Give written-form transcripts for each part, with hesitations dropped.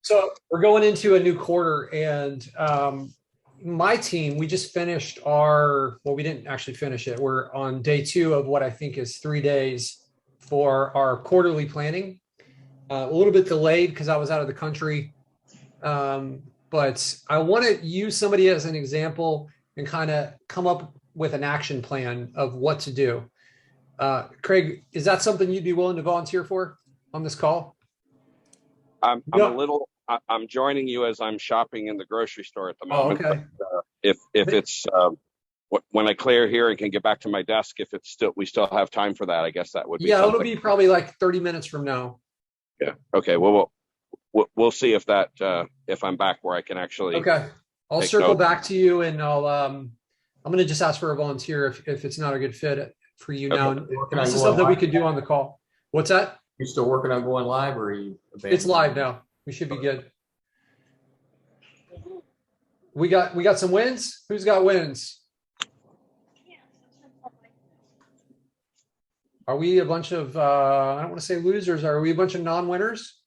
So we're going into a new quarter, and my team, we just finished well, we didn't actually finish it. We're on day 2 of what I think is 3 days for our quarterly planning. A little bit delayed because I was out of the country. But I want to use somebody as an example and kind of come up with an action plan of what to do. Craig, is that something you'd be willing to volunteer for on this call? I'm joining you as I'm shopping in the grocery store at the moment. Oh, okay. But, if it's when I clear here and can get back to my desk, if we still have time for that, I guess that would be. Yeah, it'll be probably like 30 minutes from now. Yeah. Okay. Well, we'll see if I'm back where I can actually. Okay. I'll circle back to you, and I'm going to just ask for a volunteer if it's not a good fit for you now. This is something we could do on the call. What's that? You still working on going live, or are you abandoned? It's live now. We should be good. We got some wins. Who's got wins? Are we a bunch of I don't want to say losers? Are we a bunch of non-winners?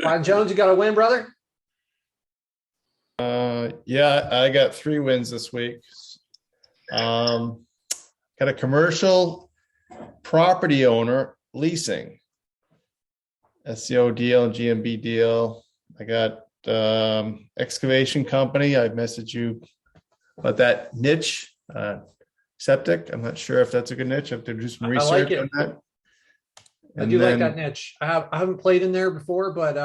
Ryan Jones, you got a win, brother? Yeah, I got 3 wins this week. Got a commercial property owner leasing SEO deal and GMB deal. I got excavation company. I messaged you about that niche, septic. I'm not sure if that's a good niche. I have to do some research on that. I do like that niche. I haven't played in there before, but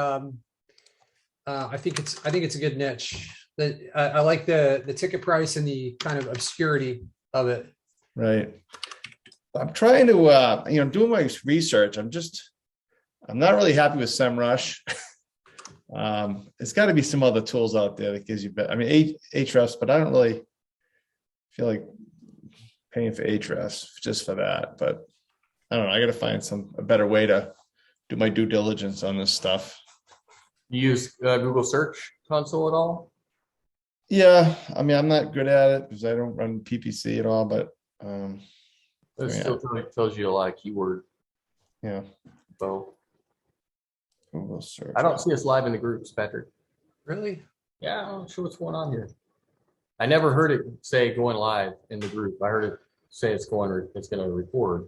I think it's a good niche. I like the ticket price and the kind of obscurity of it. Right. I'm trying to doing my research. I'm not really happy with SEMrush. It's got to be some other tools out there that gives you better. I mean, Ahrefs, but I don't really feel like paying for Ahrefs just for that. But I don't know. I got to find a better way to do my due diligence on this stuff. You use Google Search Console at all? Yeah, I mean, I'm not good at it because I don't run PPC at all. But it still tells you a lot of keyword. Yeah. So Google Search. I don't see us live in the groups, Patrick. Really? Yeah, I'm not sure what's going on here. I never heard it say going live in the group. I heard it say it's going to record.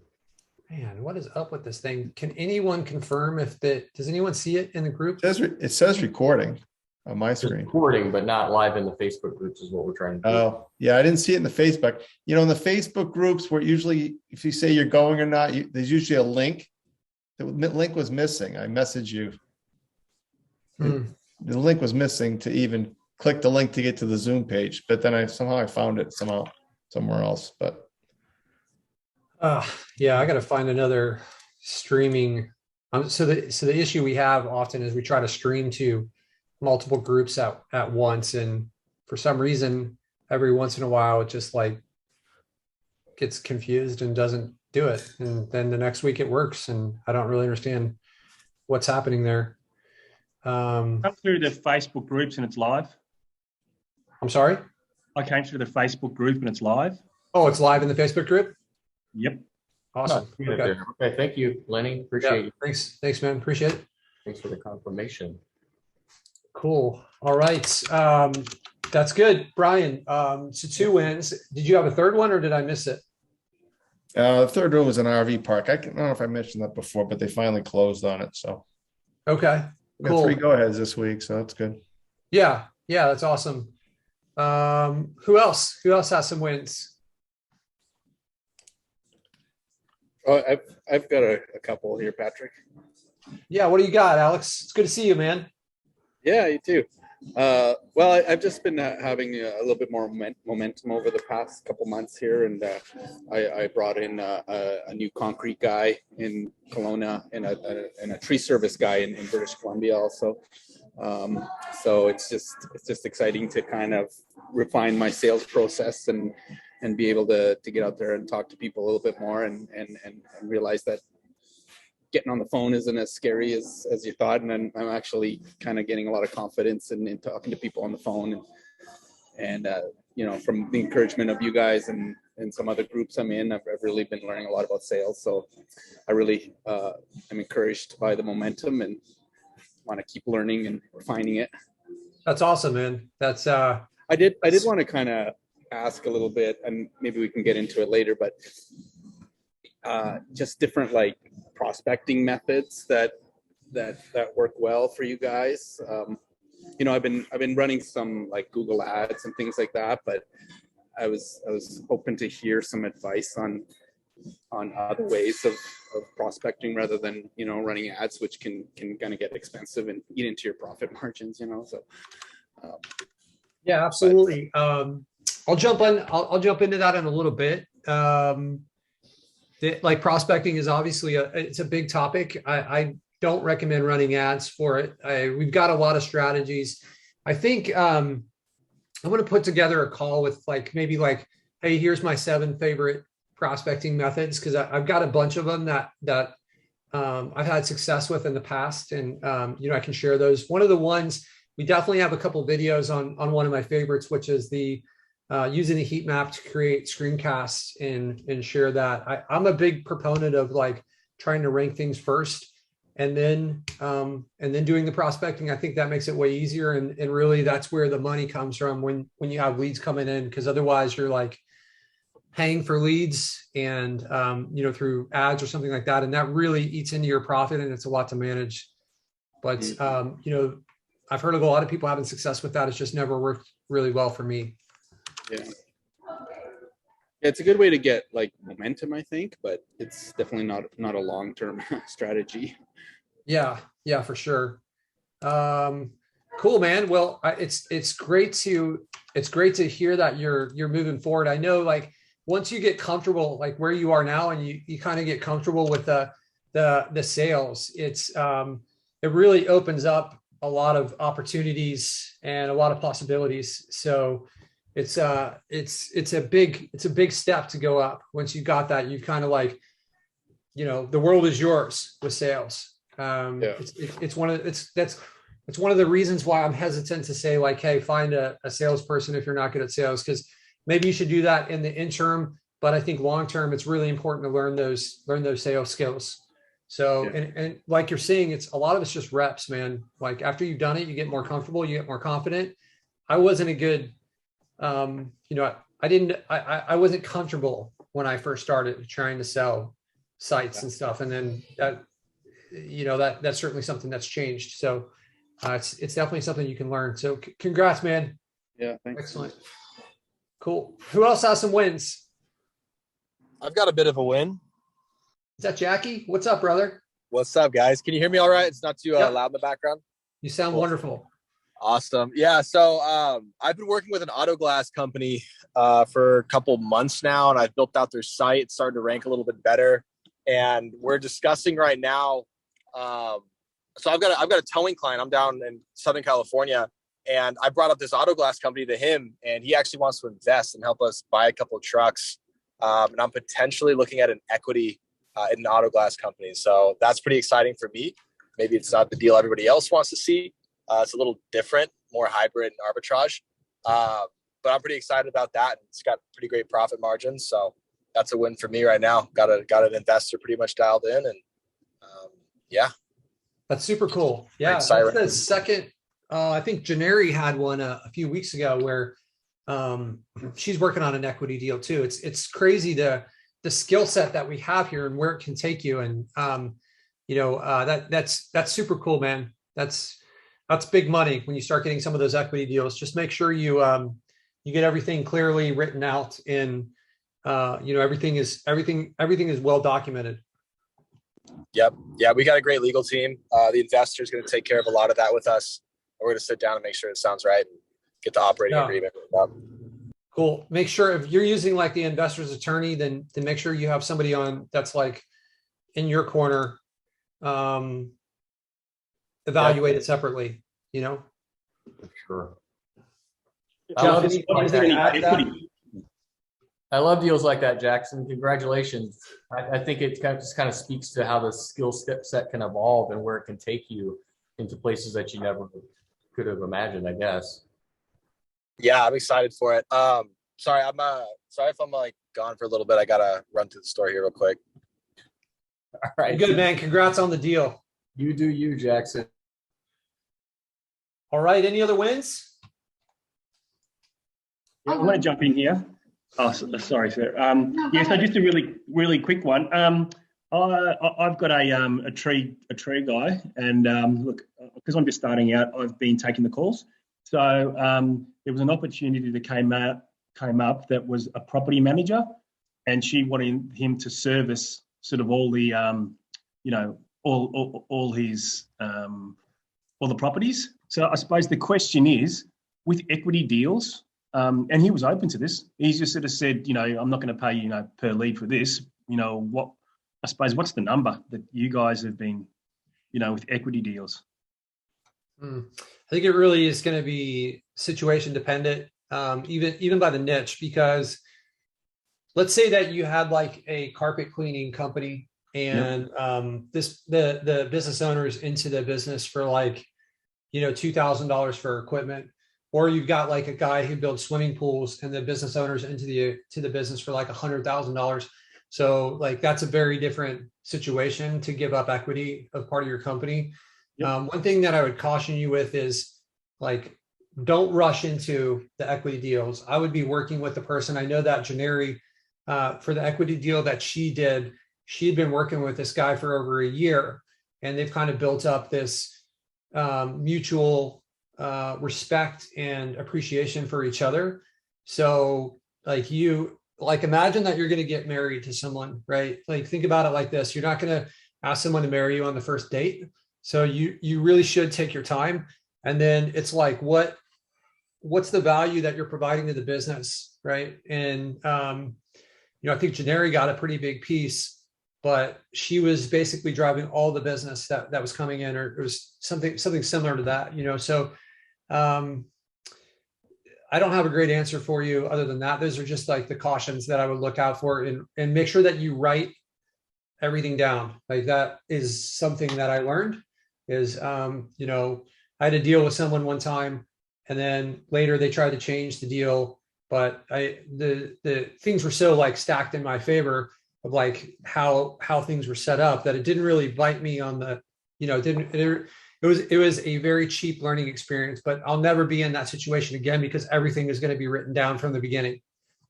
Man, what is up with this thing? Can anyone confirm does anyone see it in the group? It says recording on my screen. Recording, but not live in the Facebook groups is what we're trying to do. Oh, yeah, I didn't see it in the Facebook. In the Facebook groups where usually if you say you're going or not, there's usually a link. The link was missing. I messaged you. The link was missing to even click the link to get to the Zoom page, but then I found it somewhere else. But yeah, I got to find another streaming. So the issue we have often is we try to stream to multiple groups at once, and for some reason, every once in a while, it just like gets confused and doesn't do it, and then the next week it works, and I don't really understand what's happening there. Come through the Facebook groups and it's live. I'm sorry? I came through the Facebook group and it's live. Oh, it's live in the Facebook group? Yep. Awesome. Okay, thank you, Lenny. Appreciate it. Thanks, man. Appreciate it. Thanks for the confirmation. Cool. All right. That's good. Brian, so 2 wins. Did you have a third one or did I miss it? The third one was an RV park. I don't know if I mentioned that before, but they finally closed on it. So okay. We got 3 go-aheads this week, so that's good. Yeah, that's awesome. Who else? Who else has some wins? I've got a couple here, Patrick. Yeah, what do you got, Alex? It's good to see you, man. Yeah, you too. Well, I've just been having a little bit more momentum over the past couple months here, and I brought in a new concrete guy in Kelowna and a tree service guy in British Columbia also. So it's just exciting to kind of refine my sales process and be able to get out there and talk to people a little bit more and realize that getting on the phone isn't as scary as you thought. And I'm actually kind of getting a lot of confidence in talking to people on the phone and from the encouragement of you guys and in some other groups I'm in, I've really been learning a lot about sales. So I really am encouraged by the momentum and want to keep learning and refining it. That's awesome, man. That's I did want to kind of ask a little bit, and maybe we can get into it later, but just different like prospecting methods that work well for you guys. You know, I've been running some like Google ads and things like that, but I was hoping to hear some advice on other ways of prospecting rather than, you know, running ads, which can kind of get expensive and eat into your profit margins, you know. So yeah, absolutely. I'll jump into that in a little bit. Like prospecting is obviously it's a big topic. I don't recommend running ads for it. We've got a lot of strategies. I think I'm going to put together a call with like, maybe like, hey, here's my 7 favorite prospecting methods. Cause I've got a bunch of them that I've had success with in the past. And, you know, I can share those. One of the ones, we definitely have a couple of videos on one of my favorites, which is the using the heat map to create screencasts and share that. I'm a big proponent of like trying to rank things first and then doing the prospecting. I think that makes it way easier. And really that's where the money comes from when you have leads coming in, because otherwise you're like paying for leads and, you know, through ads or something like that. And that really eats into your profit and it's a lot to manage. But, you know, I've heard of a lot of people having success with that. It's just never worked really well for me. yeah, it's a good way to get like momentum, I think, but it's definitely not a long-term strategy. Yeah, for sure. Cool, man. Well, it's great to hear that you're moving forward. I know, like, once you get comfortable, like where you are now, and you kind of get comfortable with the sales, it really opens up a lot of opportunities and a lot of possibilities. So it's a big step to go up. Once you got that, you kind of like, you know, the world is yours with sales. It's one of the reasons why I'm hesitant to say like, hey, find a salesperson if you're not good at sales, because maybe you should do that in the interim. But I think long term, it's really important to learn those sales skills. So, and like you're saying, it's a lot of it's just reps, man. Like after you've done it, you get more comfortable, you get more confident. I wasn't a good, you know, I wasn't comfortable when I first started trying to sell sites and stuff. And then that, you know, that's certainly something that's changed. So it's definitely something you can learn. So congrats, man. Yeah, thanks. Excellent. Cool. Who else has some wins? I've got a bit of a win. Is that Jackie? What's up, brother? What's up, guys? Can you hear me all right? It's not too Yep. loud in the background? You sound wonderful. Awesome. Yeah, so I've been working with an auto glass company for a couple months now, and I've built out their site. It's starting to rank a little bit better. And we're discussing right now. So I've got a towing client. I'm down in Southern California, and I brought up this auto glass company to him, and he actually wants to invest and help us buy a couple of trucks. And I'm potentially looking at an equity in an auto glass company. So that's pretty exciting for me. Maybe it's not the deal everybody else wants to see. It's a little different, more hybrid and arbitrage. But I'm pretty excited about that. It's got pretty great profit margins. So that's a win for me right now. Got an investor pretty much dialed in, and yeah. That's super cool. Yeah. That's the second, I think Janeri had one a few weeks ago where she's working on an equity deal too. It's crazy the skill set that we have here and where it can take you. And, you know, that's super cool, man. That's big money when you start getting some of those equity deals. Just make sure you get everything clearly written out and, you know, everything is well documented. Yep. Yeah. We got a great legal team. The investor is going to take care of a lot of that with us. We're going to sit down and make sure it sounds right and get the operating agreement. Cool. Make sure if you're using like the investor's attorney, then make sure you have somebody on that's like in your corner, evaluate it separately, you know? Sure. I love deals like that, Jackson. Congratulations. I think it just kind of speaks to how the skill set can evolve and where it can take you into places that you never could have imagined, I guess. Yeah, I'm excited for it. sorry, sorry if I'm like gone for a little bit. I gotta run to the store here real quick. All right. Good, man. Congrats on the deal. You do you, Jackson. All right. Any other wins? Yeah, I want to jump in here. Oh, sorry, sir. Yeah, so just a really quick one. I've got a tree guy, and look, because I'm just starting out, I've been taking the calls. So there was an opportunity that came up that was a property manager, and she wanted him to service sort of all the all his all the properties. So I suppose the question is, with equity deals, and he was open to this. He just sort of said, I'm not going to pay per lead for this. What I suppose, what's the number that you guys have been, with equity deals? I think it really is going to be situation dependent, even by the niche, because let's say that you had like a carpet cleaning company and the business owner's into the business for like, $2,000 for equipment, or you've got like a guy who builds swimming pools and the business owner's into the business for like $100,000. So like, that's a very different situation to give up equity of part of your company. Yep. One thing that I would caution you with is like, don't rush into the equity deals. I would be working with the person. I know that Janeri, for the equity deal that she did, she'd been working with this guy for over a year, and they've kind of built up this mutual respect and appreciation for each other. So like imagine that you're going to get married to someone, right? Like think about it like this. You're not going to ask someone to marry you on the first date. So you really should take your time. And then it's like, what's the value that you're providing to the business, right? And, I think Janeri got a pretty big piece, but she was basically driving all the business that was coming in, or it was something similar to that, So I don't have a great answer for you other than that. Those are just like the cautions that I would look out for, and make sure that you write everything down. Like that is something that I learned is, I had a deal with someone one time, and then later they tried to change the deal, but the things were so like stacked in my favor of like how things were set up that it didn't really bite me on the, it was a very cheap learning experience. But I'll never be in that situation again, because everything is going to be written down from the beginning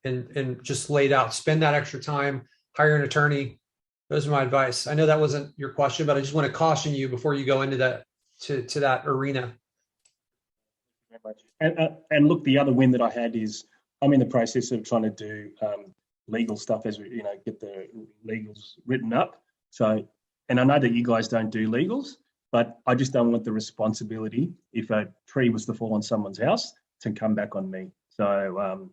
and just laid out. Spend that extra time, hire an attorney. Those are my advice. I know that wasn't your question, but I just want to caution you before you go into that to that arena. And look, the other win that I had is I'm in the process of trying to do legal stuff as we, get the legals written up. So, and I know that you guys don't do legals, but I just don't want the responsibility if a tree was to fall on someone's house to come back on me. So,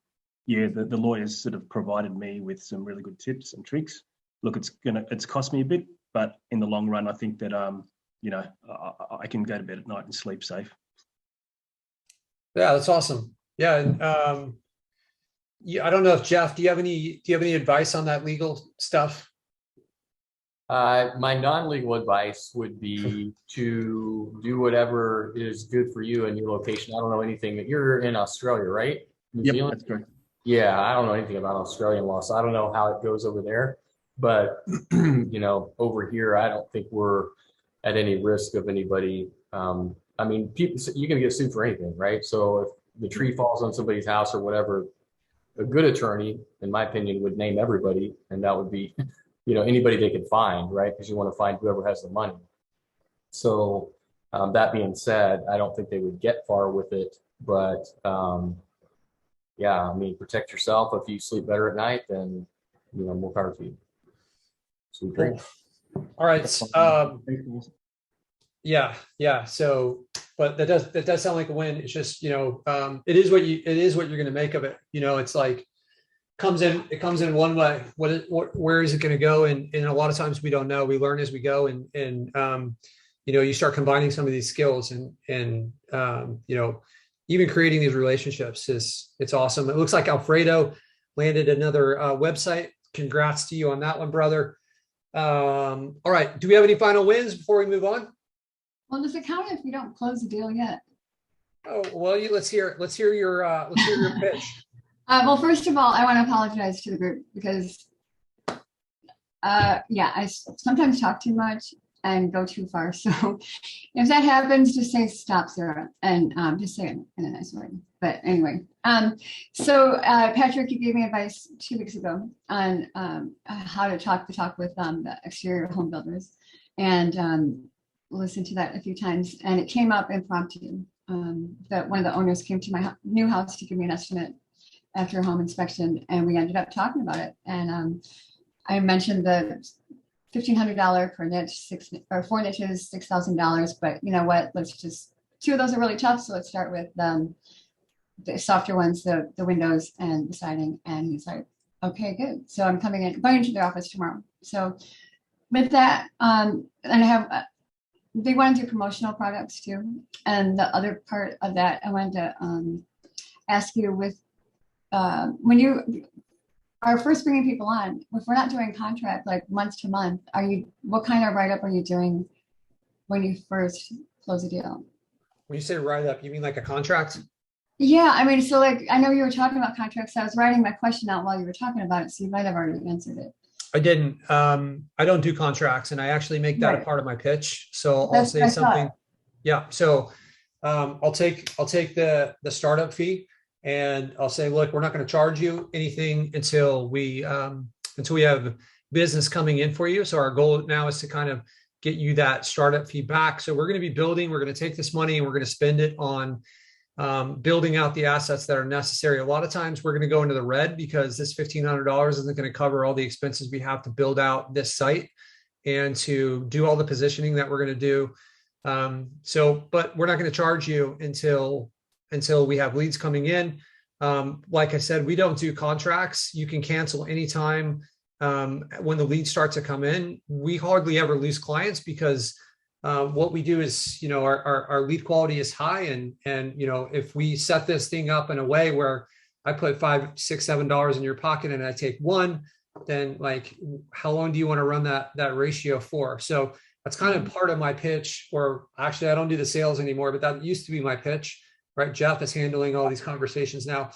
the lawyers sort of provided me with some really good tips and tricks. Look, it's cost me a bit, but in the long run, I think that I can go to bed at night and sleep safe. Yeah, that's awesome. Yeah, and I don't know if Jeff, do you have any advice on that legal stuff? My non-legal advice would be to do whatever is good for you and your location. I don't know anything. You're in Australia, right? New Zealand? That's correct. Yeah, I don't know anything about Australian law, so I don't know how it goes over there. But over here, I don't think we're at any risk of anybody. People, you can get sued for anything, right? So if the tree falls on somebody's house or whatever, a good attorney, in my opinion, would name everybody, and that would be, anybody they could find, right? Because you want to find whoever has the money. So that being said, I don't think they would get far with it, but protect yourself. If you sleep better at night, then more power to you. Sleep great. All right. Yeah. So, but that does sound like a win. It's just, it is what you're going to make of it. It's like, it comes in one way. Where is it going to go? And a lot of times we don't know. We learn as we go, and you start combining some of these skills and even creating these relationships it's awesome. It looks like Alfredo landed another website. Congrats to you on that one, brother. All right. Do we have any final wins before we move on? Well, does it count if we don't close the deal yet? Oh, well, let's hear your pitch. Well, first of all, I want to apologize to the group because, yeah, I sometimes talk too much and go too far. So if that happens, just say stop, Sarah, and just say it in a nice way. But anyway, so Patrick, you gave me advice 2 weeks ago on how to talk the talk with the exterior home builders, and listened to that a few times, and it came up impromptu. That one of the owners came to my new house to give me an estimate after a home inspection, and we ended up talking about it. And I mentioned the $1,500 per niche, 4 niches, $6,000. But you know what? Let's just 2 of those are really tough, so let's start with the softer ones, the windows and the siding. And he's like, okay, good. So I'm going into the office tomorrow. So with that, and I have. They want to do promotional products too. And the other part of that, I wanted to ask you with when you are first bringing people on, if we're not doing contract like month to month, what kind of write-up are you doing when you first close a deal? When you say write-up, you mean like a contract? Yeah, I mean, so like, I know you were talking about contracts. I was writing my question out while you were talking about it, so you might have already answered it. I didn't. I don't do contracts, and I actually make that a part of my pitch. So I'll say something. Yeah. So I'll take the startup fee, and I'll say, look, we're not going to charge you anything until we have business coming in for you. So our goal now is to kind of get you that startup fee back. So we're going to be building. We're going to take this money and we're going to spend it on building out the assets that are necessary. A lot of times we're going to go into the red because this $1,500 isn't going to cover all the expenses we have to build out this site and to do all the positioning that we're going to do. But we're not going to charge you until we have leads coming in. Like I said, we don't do contracts. You can cancel anytime when the leads start to come in. We hardly ever lose clients because what we do is, our lead quality is high, and if we set this thing up in a way where I put $5, $6, $7 in your pocket and I take one, then like, how long do you want to run that ratio for? So that's kind of part of my pitch. Or actually, I don't do the sales anymore, but that used to be my pitch, right? Jeff is handling all these conversations now.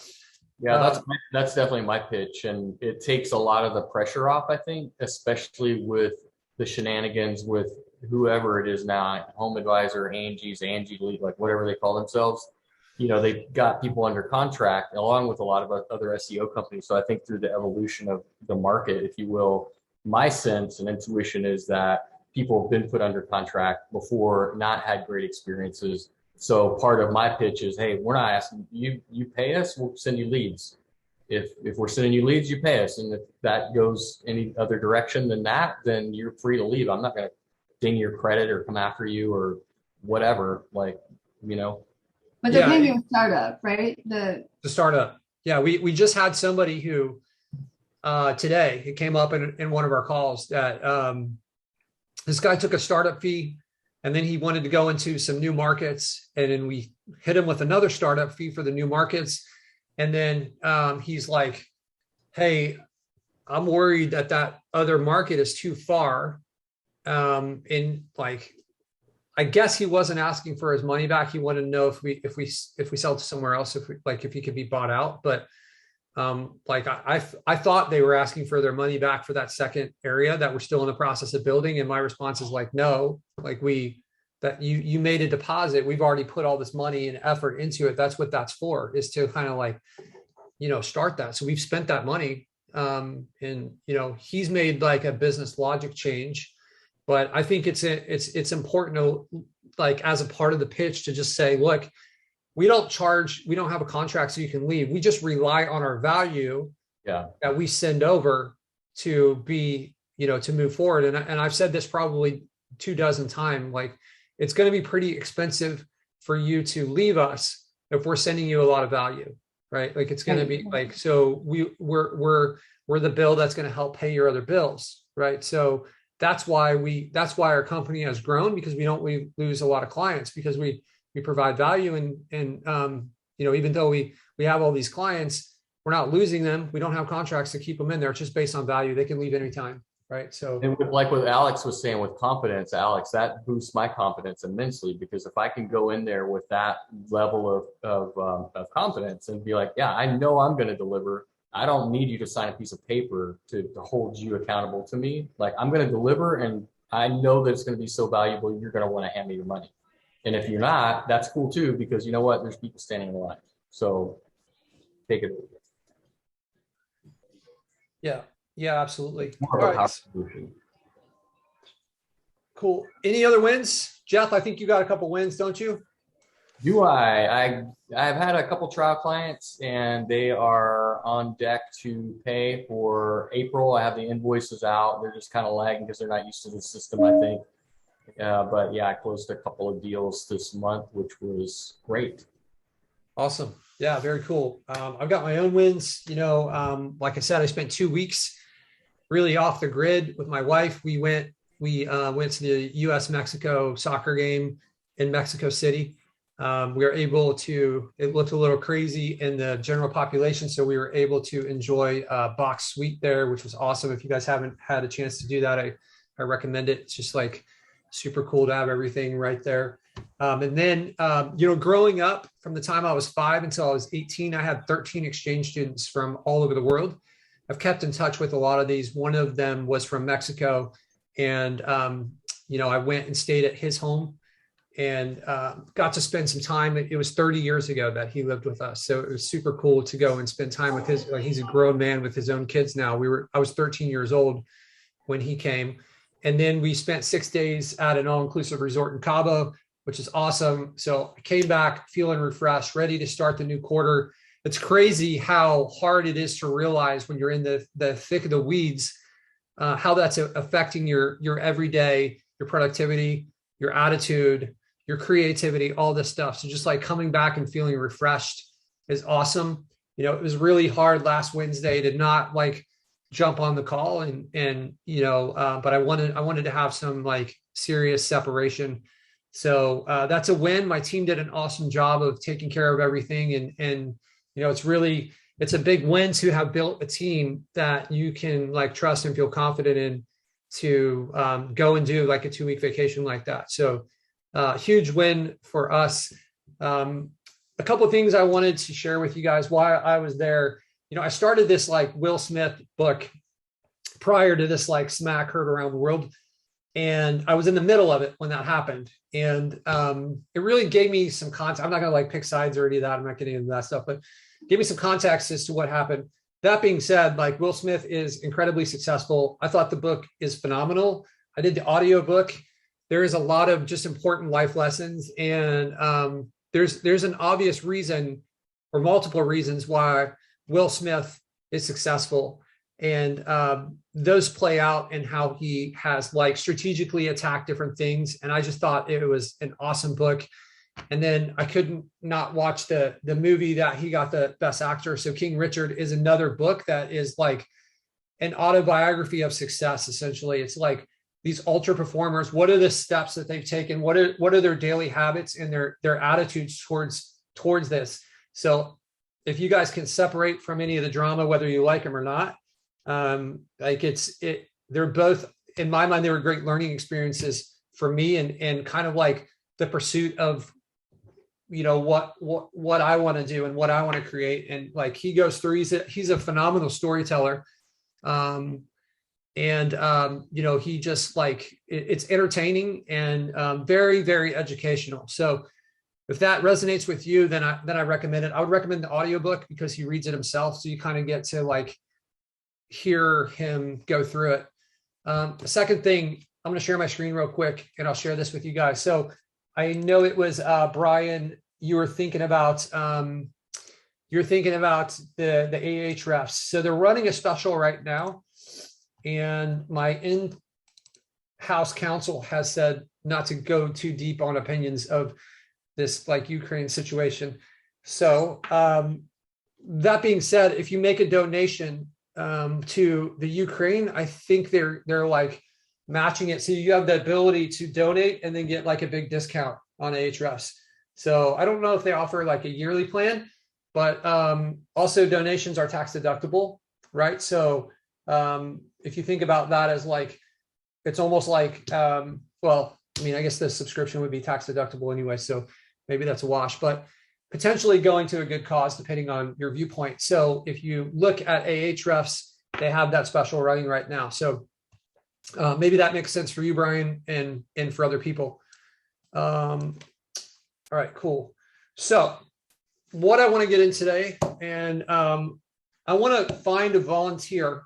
Yeah, that's definitely my pitch, and it takes a lot of the pressure off, I think, especially with the shenanigans with whoever it is now, Home Advisor, Angie Lead, like whatever they call themselves. They've got people under contract along with a lot of other SEO companies. So I think through the evolution of the market, if you will, my sense and intuition is that people have been put under contract before, not had great experiences. So part of my pitch is, hey, we're not asking you pay us, we'll send you leads. If we're sending you leads, you pay us. And if that goes any other direction than that, then you're free to leave. I'm not going to ding your credit or come after you or whatever, But they're paying you a startup, right? The startup. Yeah, we just had somebody who today, it came up in one of our calls that this guy took a startup fee and then he wanted to go into some new markets, and then we hit him with another startup fee for the new markets. And then he's like, hey, I'm worried that other market is too far. And like, I guess he wasn't asking for his money back. He wanted to know if we sell to somewhere else, if he could be bought out. But I thought they were asking for their money back for that second area that we're still in the process of building. And my response is like, no, like you made a deposit. We've already put all this money and effort into it. That's what that's for, is to kind of like, start that. So we've spent that money. And he's made like a business logic change. But I think it's important to, like, as a part of the pitch, to just say, look, we don't have a contract so you can leave. We just rely on our value that we send over to be, to move forward. And I've said this probably 24 times, like, it's going to be pretty expensive for you to leave us if we're sending you a lot of value, right? Like, it's going to be like, so we're the bill that's going to help pay your other bills, right? So that's why our company has grown, because we lose a lot of clients, because we provide value, and even though we have all these clients, we're not losing them. We don't have contracts to keep them in there. It's just based on value. They can leave anytime. right? So And like what Alex was saying with confidence, Alex, that boosts my confidence immensely, because if I can go in there with that level of confidence and be like, yeah, I know I'm going to deliver. I don't need you to sign a piece of paper to hold you accountable to me. Like, I'm going to deliver, and I know that it's going to be so valuable, you're going to want to hand me your money. And if you're not, that's cool too, because you know what? There's people standing in line. So take it. yeah, yeah, absolutely. More All of a right, solution. cool. Any other wins? Jeff, I think you got a couple wins, don't you? Do I? I've had a couple trial clients, and they are on deck to pay for April. I have the invoices out. They're just kind of lagging because they're not used to the system, I think. But yeah, I closed a couple of deals this month, which was great. Awesome. Yeah, very cool. I've got my own wins. Like I said, I spent 2 weeks really off the grid with my wife. We went to the US-Mexico soccer game in Mexico City. We were able to, it looked a little crazy in the general population, so we were able to enjoy a box suite there, which was awesome. If you guys haven't had a chance to do that, I recommend it. It's just like super cool to have everything right there. And then, growing up from the time I was 5 until I was 18, I had 13 exchange students from all over the world. I've kept in touch with a lot of these. One of them was from Mexico, and, I went and stayed at his home and got to spend some time. It was 30 years ago that he lived with us. So it was super cool to go and spend time with he's a grown man with his own kids now. I was 13 years old when he came. And then we spent 6 days at an all-inclusive resort in Cabo, which is awesome. So I came back feeling refreshed, ready to start the new quarter. It's crazy how hard it is to realize when you're in the thick of the weeds, how that's affecting your everyday, your productivity, your attitude, your creativity, all this stuff. So just like coming back and feeling refreshed is awesome. It was really hard last Wednesday to not like jump on the call but I wanted to have some like serious separation. So that's a win. My team did an awesome job of taking care of everything. And it's a big win to have built a team that you can like trust and feel confident in to go and do like a 2-week vacation like that. So huge win for us. A couple of things I wanted to share with you guys why I was there. I started this like Will Smith book prior to this like smack heard around the world. And I was in the middle of it when that happened. And it really gave me some context. I'm not going to like pick sides or any of that. I'm not getting into that stuff, but give me some context as to what happened. That being said, like Will Smith is incredibly successful. I thought the book is phenomenal. I did the audio book. There is a lot of just important life lessons. And there's an obvious reason or multiple reasons why Will Smith is successful. And those play out in how he has like strategically attacked different things. And I just thought it was an awesome book. And then I couldn't not watch the movie that he got the best actor. So King Richard is another book that is like an autobiography of success. Essentially, it's like these ultra performers. What are the steps that they've taken? What are their daily habits and their attitudes towards this? So if you guys can separate from any of the drama, whether you like them or not, they're both, in my mind, they were great learning experiences for me and kind of like the pursuit of, what I want to do and what I want to create. And like, he goes through, he's a phenomenal storyteller. He just like, it's entertaining and very, very educational. So if that resonates with you, then I recommend it. I would recommend the audiobook because he reads it himself. So you kind of get to like hear him go through it. The second thing, I'm going to share my screen real quick and I'll share this with you guys. So I know it was Brian, you were thinking about the AH refs. So they're running a special right now. And my in-house counsel has said not to go too deep on opinions of this like Ukraine situation. So that being said, if you make a donation to the Ukraine, I think they're like matching it. So you have the ability to donate and then get like a big discount on AHREFs. So I don't know if they offer like a yearly plan, but also donations are tax deductible, right? So if you think about that as like, it's almost like, well, I mean, I guess the subscription would be tax deductible anyway, so maybe that's a wash, but potentially going to a good cause depending on your viewpoint. So if you look at AHREFs, they have that special running right now. So maybe that makes sense for you, Brian, and for other people. All right, cool. So what I want to get in today, and I want to find a volunteer.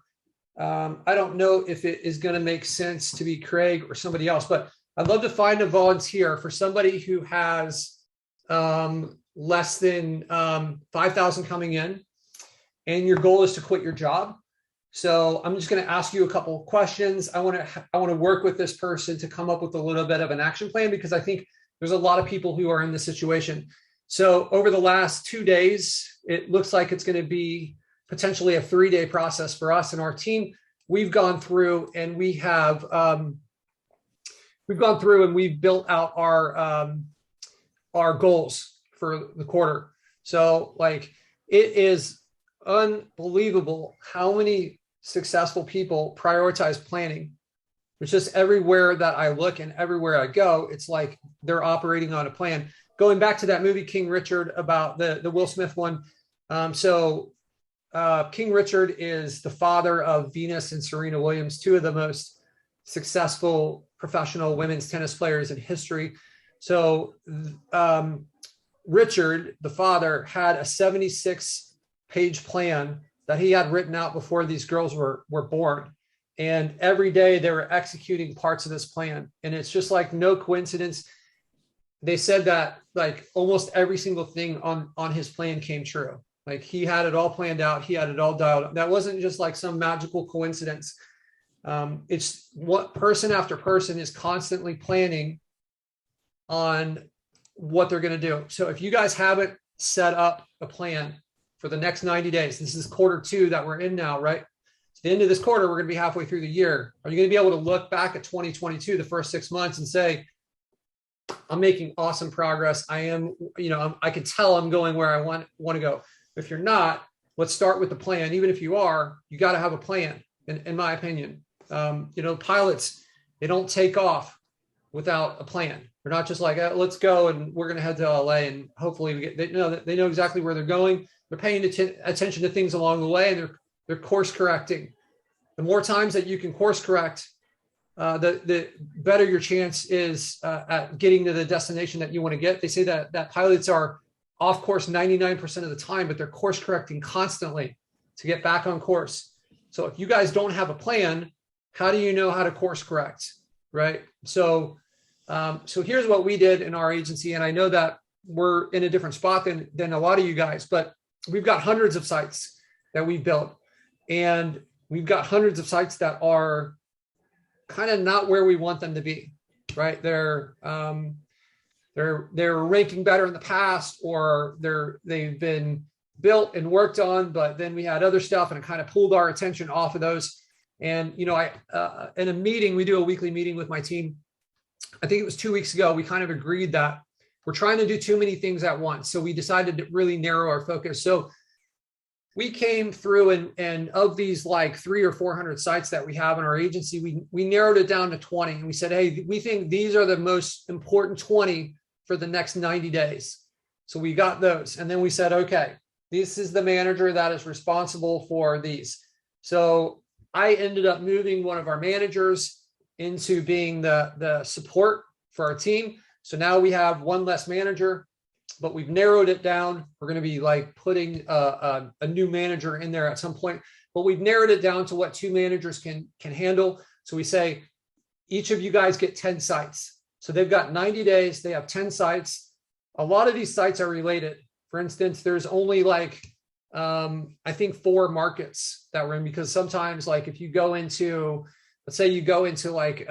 I don't know if it is going to make sense to be Craig or somebody else, but I'd love to find a volunteer for somebody who has less than 5,000 coming in, and your goal is to quit your job. So I'm just going to ask you a couple of questions. I want to work with this person to come up with a little bit of an action plan, because I think there's a lot of people who are in this situation. So over the last 2 days, it looks like it's going to be potentially a 3-day process for us and our team. We've gone through and we have we've built out our goals for the quarter. So like, it is unbelievable how many successful people prioritize planning. It's just everywhere that I look and everywhere I go, it's like they're operating on a plan. Going back to that movie King Richard, about the Will Smith one. King Richard is the father of Venus and Serena Williams, two of the most successful professional women's tennis players in history. So Richard, the father, had a 76-page plan that he had written out before these girls were born. And every day they were executing parts of this plan. And it's just like no coincidence. They said that like almost every single thing on his plan came true. Like he had it all planned out. He had it all dialed up. That wasn't just like some magical coincidence. It's what person after person is constantly planning on what they're going to do. So if you guys haven't set up a plan for the next 90 days, this is Q2 that we're in now, right? At the end of this quarter, we're going to be halfway through the year. Are you going to be able to look back at 2022, the first 6 months, and say, I'm making awesome progress. I am, I can tell I'm going where I want to go. If you're not, let's start with the plan. Even if you are, you got to have a plan, in my opinion. Pilots, they don't take off without a plan. They're not just like, let's go and we're going to head to LA and hopefully they know exactly where they're going. They're paying attention to things along the way, and they're course correcting. The more times that you can course correct, the better your chance is at getting to the destination that you want to get. They say that pilots are off course 99% of the time, but they're course correcting constantly to get back on course. So if you guys don't have a plan, how do you know how to course correct, right? So here's what we did in our agency, and I know that we're in a different spot than a lot of you guys, but we've got hundreds of sites that we've built, and we've got hundreds of sites that are kind of not where we want them to be, right? They're ranking better in the past, or they've been built and worked on, but then we had other stuff and it kind of pulled our attention off of those. And, I in a meeting, we do a weekly meeting with my team. I think it was 2 weeks ago, we kind of agreed that we're trying to do too many things at once. So we decided to really narrow our focus. So we came through and of these like 300 or 400 sites that we have in our agency, we narrowed it down to 20. And we said, hey, we think these are the most important 20 for the next 90 days. So we got those. And then we said, okay, this is the manager that is responsible for these. So I ended up moving one of our managers into being the support for our team. So now we have one less manager, but we've narrowed it down. We're going to be like putting a new manager in there at some point, but we've narrowed it down to what 2 managers can handle. So we say, each of you guys get 10 sites. So they've got 90 days. They have 10 sites. A lot of these sites are related. For instance, there's only like, I think 4 markets that we're in, because sometimes like if you go into, let's say you go into like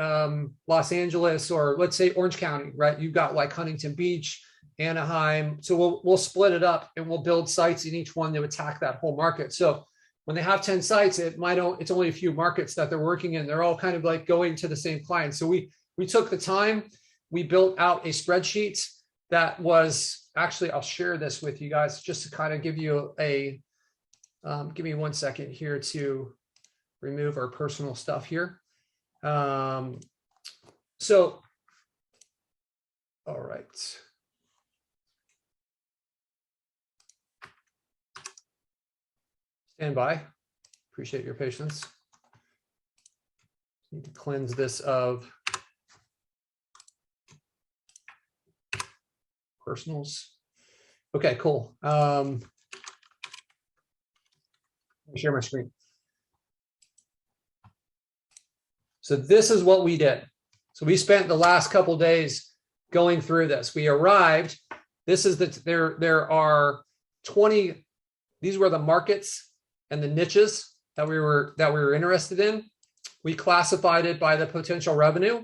Los Angeles, or let's say Orange County, right? You've got like Huntington Beach, Anaheim. So we'll split it up and we'll build sites in each one to attack that whole market. So when they have 10 sites, it's only a few markets that they're working in. They're all kind of like going to the same client. So we took the time, we built out a spreadsheet that was actually, I'll share this with you guys just to kind of give you give me 1 second here to remove our personal stuff here. All right. Stand by. Appreciate your patience. Need to cleanse this of personals. Okay, cool. Let me share my screen. So this is what we did. So we spent the last couple days going through this. We arrived. This is there are 20. These were the markets and the niches that we were interested in. We classified it by the potential revenue,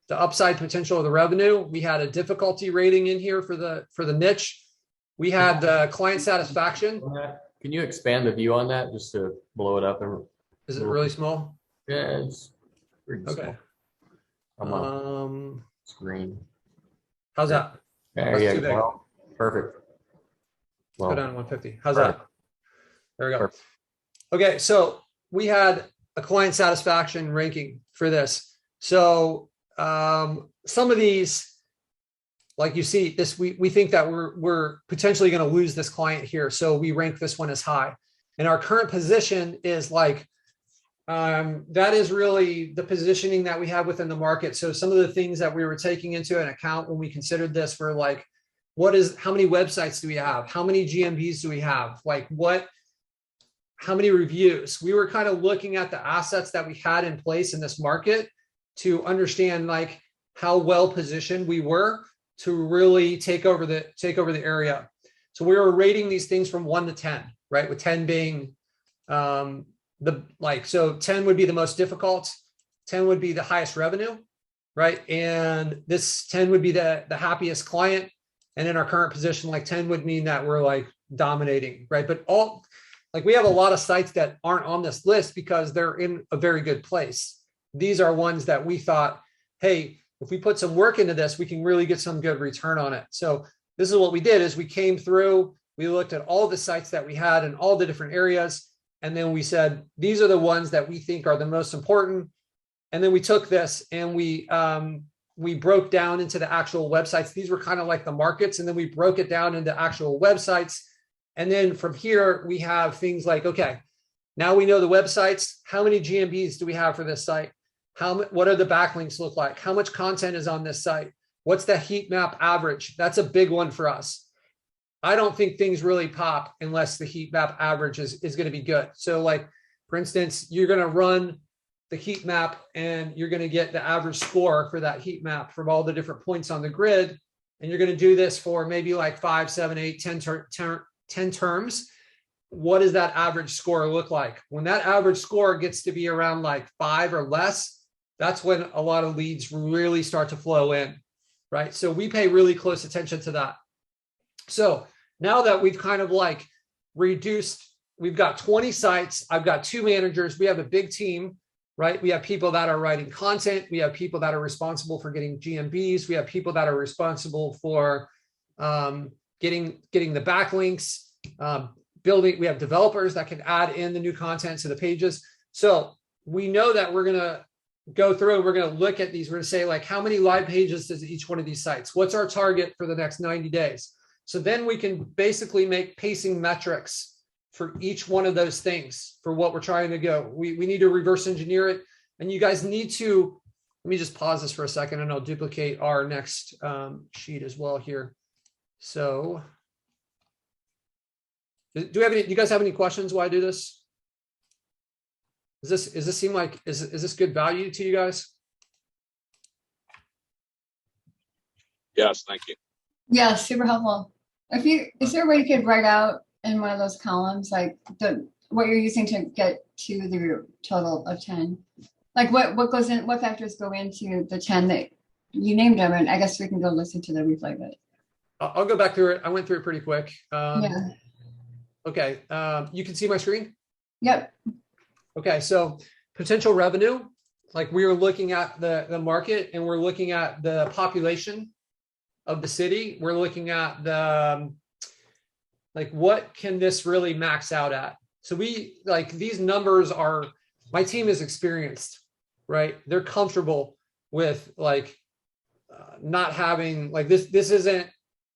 the upside potential of the revenue. We had a difficulty rating in here for the niche. We had the client satisfaction. Can you expand the view on that just to blow it up? Is it really small? Yeah, it's pretty Okay. small. I'm on screen. How's that? There That's you too big. go. Perfect. Let's go down to 150. How's Perfect. that? There we go. Perfect. Okay, so we had a client satisfaction ranking for this. So some of these, like you see this, we think that we're potentially going to lose this client here. So we rank this one as high. And our current position is like, that is really the positioning that we have within the market. So some of the things that we were taking into an account when we considered this were like, how many websites do we have? How many GMBs do we have? Like how many reviews? We were kind of looking at the assets that we had in place in this market to understand like how well positioned we were to really take over the area. So we were rating these things from 1 to 10, right? With 10 being so 10 would be the most difficult, 10 would be the highest revenue, right? And this 10 would be the happiest client. And in our current position, like 10 would mean that we're like dominating, right? But we have a lot of sites that aren't on this list because they're in a very good place. These are ones that we thought, hey, if we put some work into this, we can really get some good return on it. So this is what we did is we came through, we looked at all the sites that we had in all the different areas. And then we said, these are the ones that we think are the most important. And then we took this and we broke down into the actual websites. These were kind of like the markets. And then we broke it down into actual websites. And then from here, we have things like, okay, now we know the websites. How many GMBs do we have for this site? What are the backlinks look like? How much content is on this site? What's the heat map average? That's a big one for us. I don't think things really pop unless the heat map average is going to be good. So like, for instance, you're going to run the heat map and you're going to get the average score for that heat map from all the different points on the grid. And you're going to do this for maybe like 5, 7, 8, 10 terms. What does that average score look like? When that average score gets to be around like 5 or less, that's when a lot of leads really start to flow in, right? So we pay really close attention to that. So now that we've kind of like reduced, we've got 20 sites, I've got 2 managers, we have a big team, right? We have people that are writing content. We have people that are responsible for getting GMBs. We have people that are responsible for getting the backlinks, building. We have developers that can add in the new content to the pages. So we know that we're going to go through and we're going to look at these. We're going to say like, how many live pages does each one of these sites? What's our target for the next 90 days? So then we can basically make pacing metrics for each one of those things for what we're trying to go. We need to reverse engineer it. And you guys need to, let me just pause this for a second and I'll duplicate our next sheet as well here. So do you guys have any questions while I do this? Does this seem like, is this good value to you guys? Yes, thank you. Yeah, super helpful. Is there a way you could write out in one of those columns, like what you're using to get to the total of 10? Like what goes in, what factors go into the 10 that you named them? And I guess we can go listen to the replay, but. I'll go back through it. I went through it pretty quick. Yeah. Okay. You can see my screen? Yep. Okay. So potential revenue, like we are looking at the market and we're looking at the population of the city. We're looking at the, like, what can this really max out at? So we like these numbers are my team is experienced, right? They're comfortable with like not having like this isn't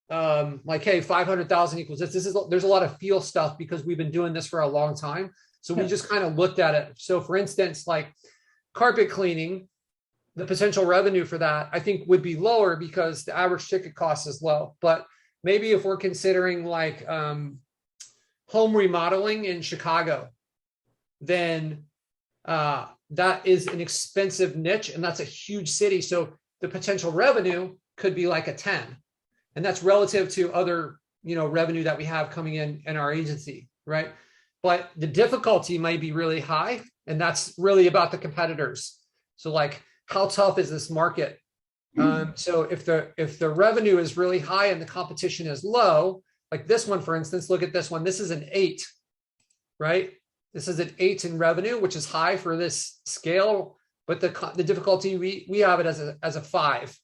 like, hey, 500,000 equals this. There's a lot of feel stuff because we've been doing this for a long time. So we just kind of looked at it. So for instance, like carpet cleaning, the potential revenue for that, I think would be lower because the average ticket cost is low. But maybe if we're considering like home remodeling in Chicago, then that is an expensive niche and that's a huge city. So the potential revenue could be like a 10. And that's relative to other, revenue that we have coming in our agency, right? But the difficulty might be really high. And that's really about the competitors. So like, how tough is this market? So if the revenue is really high and the competition is low, like this one, for instance, look at this one. This is an 8, right? This is an 8 in revenue, which is high for this scale, but the difficulty, we have it as a 5.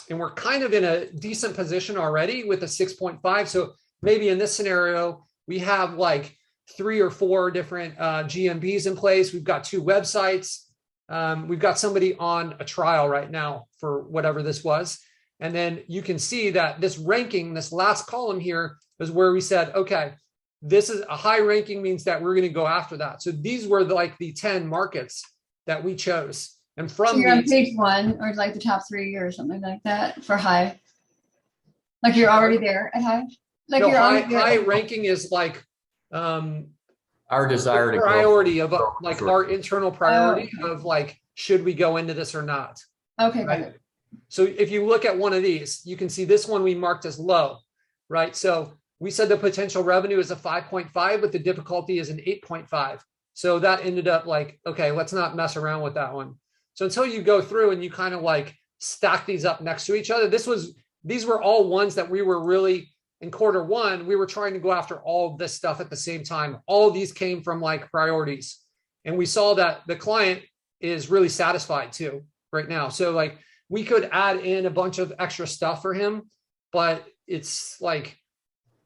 And we're kind of in a decent position already with a 6.5. So maybe in this scenario, we have like 3 or 4 different GMBs in place. We've got 2 websites. We've got somebody on a trial right now for whatever this was. And then you can see that this ranking, this last column here is where we said, okay, this is a high ranking means that we're going to go after that. So these were like the 10 markets that we chose. And from so you're on page 1 or like the top 3 or something like that for high. Like you're already there at high. Like no, you're high ranking is like Our desire to priority of like our internal priority of like, should we go into this or not? Okay, right? got it. So if you look at one of these, you can see this one we marked as low, right? So we said the potential revenue is a 5.5, but the difficulty is an 8.5. So that ended up like, okay, let's not mess around with that one. So until you go through and you kind of like stack these up next to each other, these were all ones that we were really in quarter 1, we were trying to go after all of this stuff at the same time. All of these came from like priorities. And we saw that the client is really satisfied too right now. So like we could add in a bunch of extra stuff for him, but it's like,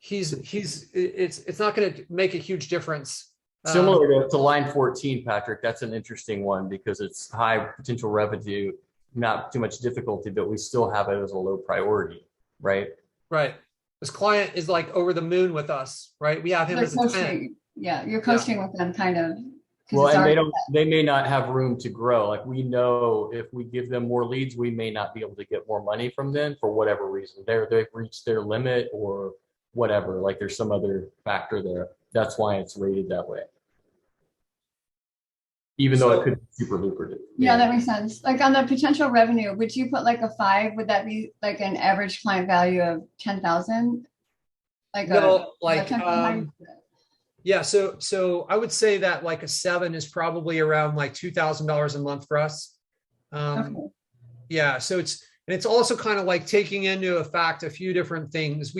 it's not going to make a huge difference. Similar to line 14, Patrick, that's an interesting one because it's high potential revenue, not too much difficulty, but we still have it as a low priority, right? Right. This client is like over the moon with us, right? We have him as a 10. Yeah, you're coasting with them kind of. Well, and they may not have room to grow. Like we know if we give them more leads, we may not be able to get more money from them for whatever reason. They've reached their limit or whatever, like there's some other factor there. That's why it's rated that way. Even though it could be super lucrative. Yeah, that makes sense. Like on the potential revenue, would you put like a 5? Would that be like an average client value of 10,000? Like no, yeah. So I would say that like a 7 is probably around like $2,000 a month for us. Okay. Yeah. So it's also kind of like taking into effect a few different things.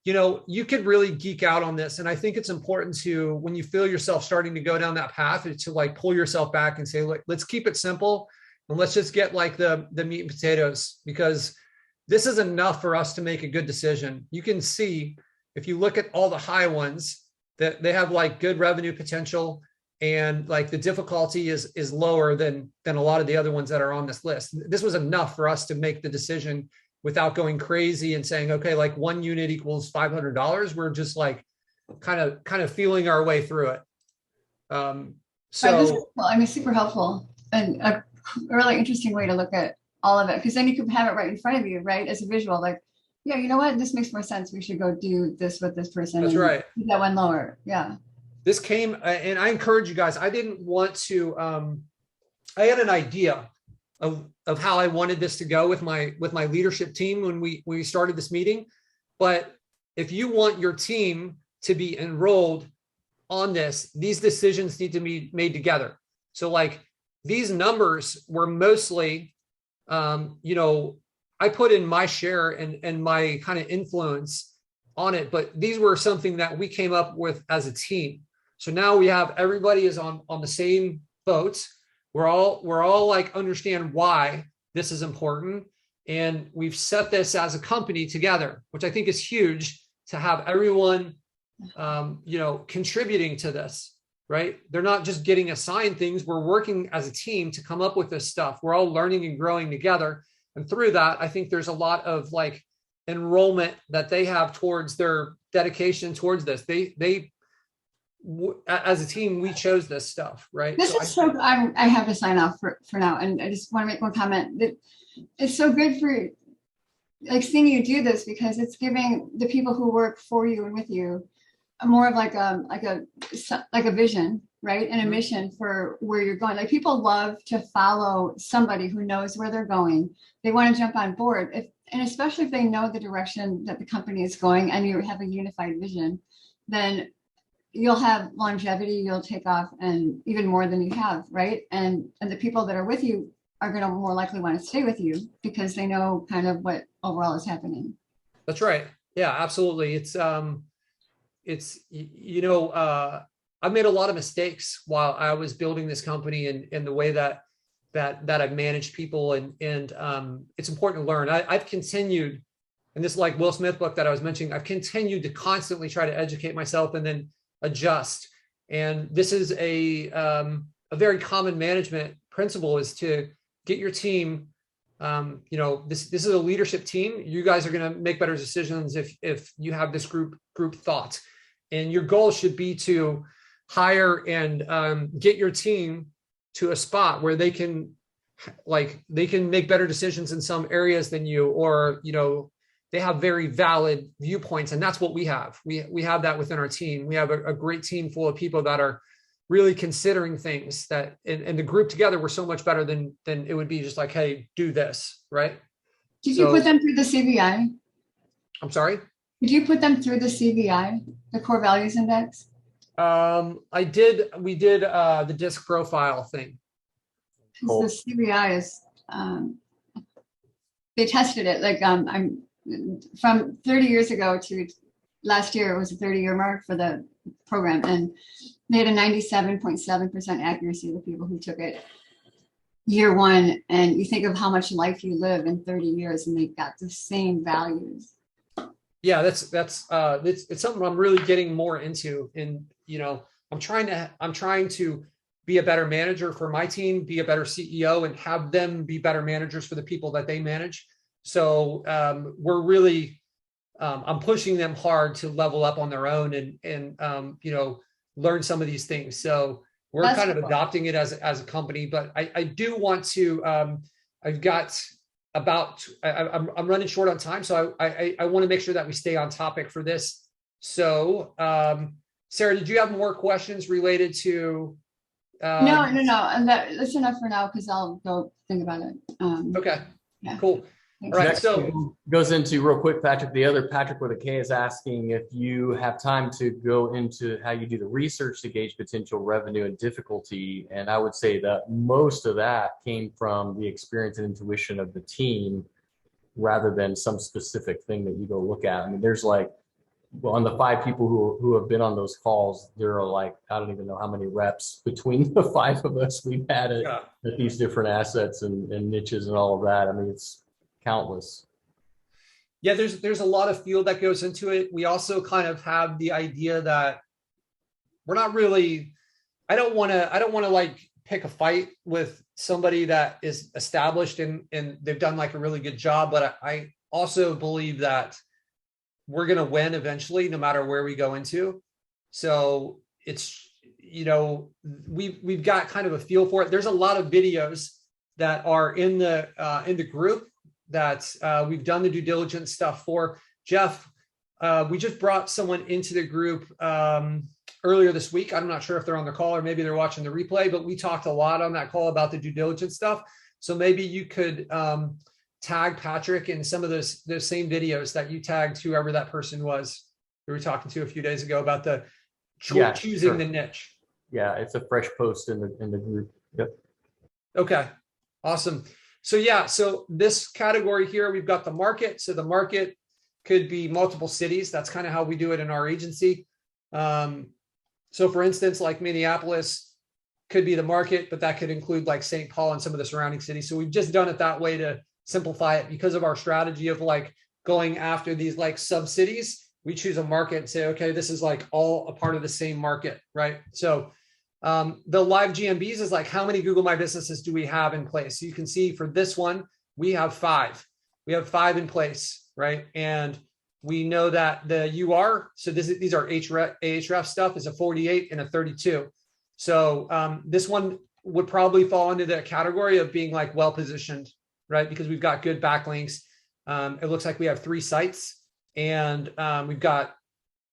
You could really geek out on this. And I think it's important to, when you feel yourself starting to go down that path, to like pull yourself back and say, look, let's keep it simple. And let's just get like the meat and potatoes, because this is enough for us to make a good decision. You can see, if you look at all the high ones, that they have like good revenue potential, and like the difficulty is lower than a lot of the other ones that are on this list. This was enough for us to make the decision without going crazy and saying, okay, like 1 unit equals $500. We're just like kind of feeling our way through it. Super helpful and a really interesting way to look at all of it, because then you can have it right in front of you, right, as a visual. Like, yeah, you know what? This makes more sense. We should go do this with this person. That's right. Keep that one lower. Yeah. This came, and I encourage you guys. I didn't want to. I had an idea of how I wanted this to go with my leadership team when we started this meeting. But if you want your team to be enrolled on this, these decisions need to be made together. So like these numbers were mostly, I put in my share and my kind of influence on it, but these were something that we came up with as a team. So now we have, everybody is on the same boat. We're all like understand why this is important. And we've set this as a company together, which I think is huge, to have everyone, contributing to this. right? They're not just getting assigned things. We're working as a team to come up with this stuff. We're all learning and growing together. And through that, I think there's a lot of like enrollment that they have towards their dedication towards this. As a team, we chose this stuff, right? This is so, I have to sign off for now. And I just want to make one comment that it's so good for like seeing you do this, because it's giving the people who work for you and with you more of like a vision, right? And a mission for where you're going. Like people love to follow somebody who knows where they're going. They want to jump on board. And especially if they know the direction that the company is going and you have a unified vision, then you'll have longevity, you'll take off, and even more than you have, right? And the people that are with you are going to more likely want to stay with you because they know kind of what overall is happening. That's right. Yeah, absolutely. I've made a lot of mistakes while I was building this company and the way that I've managed people, and it's important to learn. I've continued, and this like Will Smith book that I was mentioning, I've continued to constantly try to educate myself and then adjust. And this is a very common management principle, is to get your team. This is a leadership team. You guys are going to make better decisions if you have this group thought, and your goal should be to hire and get your team to a spot where they can make better decisions in some areas than you, or they have very valid viewpoints. And that's what we have. We have that within our team. We have a great team full of people that are really considering things that, and the group together, we're so much better than it would be just like, hey, do this, right? Did you put them through the CVI? I'm sorry? Did you put them through the CVI, the Core Values Index? I did. We did the DISC profile thing. Cool. The CVI is, they tested it. Like I'm from 30 years ago to last year, it was a 30-year mark for the program, and they had a 97.7% accuracy of the people who took it year one. And you think of how much life you live in 30 years, and they got the same values. Yeah, it's something I'm really getting more into. And I'm trying to be a better manager for my team, be a better CEO, and have them be better managers for the people that they manage. So we're really, I'm pushing them hard to level up on their own and learn some of these things. So we're That's kind of cool. Adopting it as a company, but I do want to, I'm running short on time. So I want to make sure that we stay on topic for this. So Sarah, did you have more questions related to? No. And that's enough for now, because I'll go think about it. Okay, yeah. Cool. All right, Next so goes into real quick, Patrick. The other Patric with a K is asking if you have time to go into how you do the research to gauge potential revenue and difficulty. And I would say that most of that came from the experience and intuition of the team rather than some specific thing that you go look at. I mean, there's on the 5 people who have been on those calls, there are I don't even know how many reps between the 5 of us we've had at these different assets and niches and all of that. I mean, it's countless. Yeah, there's a lot of field that goes into it. We also kind of have the idea that we're not really, I don't want to pick a fight with somebody that is established and they've done a really good job. But I also believe that we're going to win eventually, no matter where we go into. So it's, we've got kind of a feel for it. There's a lot of videos that are in the group that we've done the due diligence stuff for. Jeff, we just brought someone into the group earlier this week. I'm not sure if they're on the call or maybe they're watching the replay, but we talked a lot on that call about the due diligence stuff. So maybe you could tag Patric in some of those same videos that you tagged whoever that person was we were talking to a few days ago about the choosing the niche. Yeah, it's a fresh post in the group. Yep. Okay, awesome. So this category here, we've got the market. So the market could be multiple cities. That's kind of how we do it in our agency. So for instance, like Minneapolis could be the market, but that could include St. Paul and some of the surrounding cities. So we've just done it that way to simplify it because of our strategy of going after these sub cities. We choose a market and say, okay, this is all a part of the same market, right? So The live GMBs is like, how many Google My Businesses do we have in place? So you can see for this one, we have 5. We have 5 in place, right? And we know that the UR, so these are Ahref stuff, is a 48 and a 32. So this one would probably fall into the category of being like well-positioned, right? Because we've got good backlinks. It looks like we have 3 sites, and we've got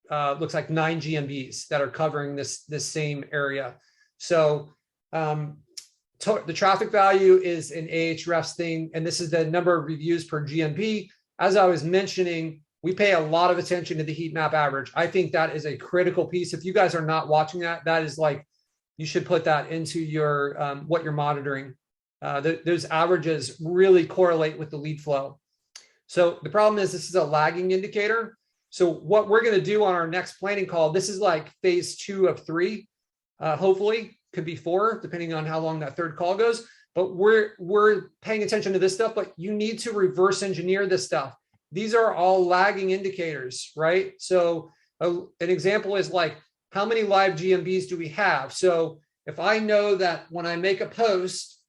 looks like 9 GMBs that are covering this same area. So the traffic value is an Ahrefs thing, and this is the number of reviews per GMB. As I was mentioning, we pay a lot of attention to the heat map average. I think that is a critical piece. If you guys are not watching that, that is like, you should put that into your what you're monitoring. Those averages really correlate with the lead flow. So the problem is this is a lagging indicator. So what we're going to do on our next planning call, this is like phase 2 of 3, hopefully could be 4, depending on how long that third call goes. But we're paying attention to this stuff, but you need to reverse engineer this stuff. These are all lagging indicators, right? So an example is like, how many live GMBs do we have? So if I know that when I make a post,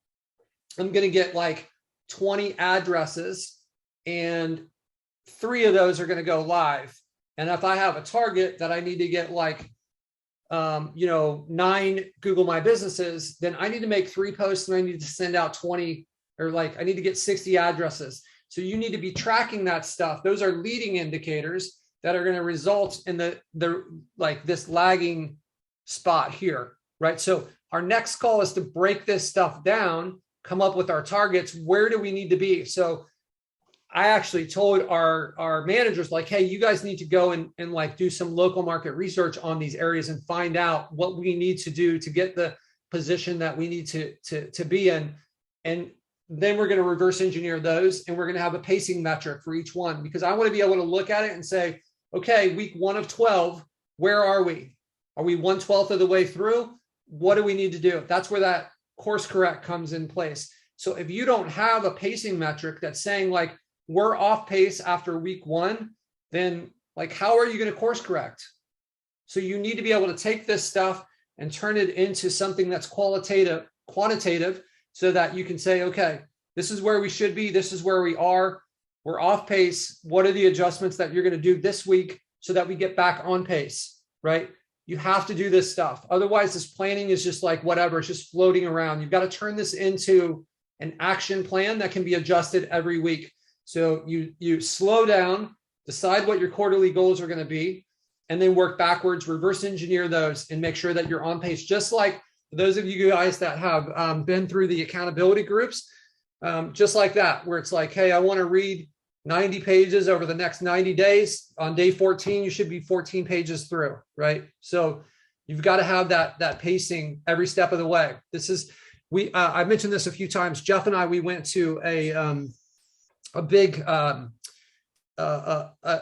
I'm going to get like 20 addresses and 3 of those are going to go live. And if I have a target that I need to get like, 9 Google My Businesses, then I need to make 3 posts and I need to send out 20, or like I need to get 60 addresses. So you need to be tracking that stuff. Those are leading indicators that are going to result in the like this lagging spot here, right? So our next call is to break this stuff down, come up with our targets. Where do we need to be? So I actually told our managers, like, hey, you guys need to go and like do some local market research on these areas and find out what we need to do to get the position that we need to be in. And then we're going to reverse engineer those, and we're going to have a pacing metric for each one, because I want to be able to look at it and say, okay, week 1 of 12, where are we? Are we 1/12 of the way through? What do we need to do? That's where that course correct comes in place. So if you don't have a pacing metric that's saying like, we're off pace after week 1, then like, how are you going to course correct? So you need to be able to take this stuff and turn it into something that's quantitative, so that you can say, okay, this is where we should be. This is where we are. We're off pace. What are the adjustments that you're going to do this week so that we get back on pace, right? You have to do this stuff. Otherwise, this planning is just like whatever. It's just floating around. You've got to turn this into an action plan that can be adjusted every week. So you slow down, decide what your quarterly goals are going to be, and then work backwards, reverse engineer those, and make sure that you're on pace. Just like those of you guys that have been through the accountability groups, just like that, where it's like, hey, I want to read 90 pages over the next 90 days. On day 14, you should be 14 pages through, right? So you've got to have that pacing every step of the way. This is, I mentioned this a few times. Jeff and I, we went to a big, an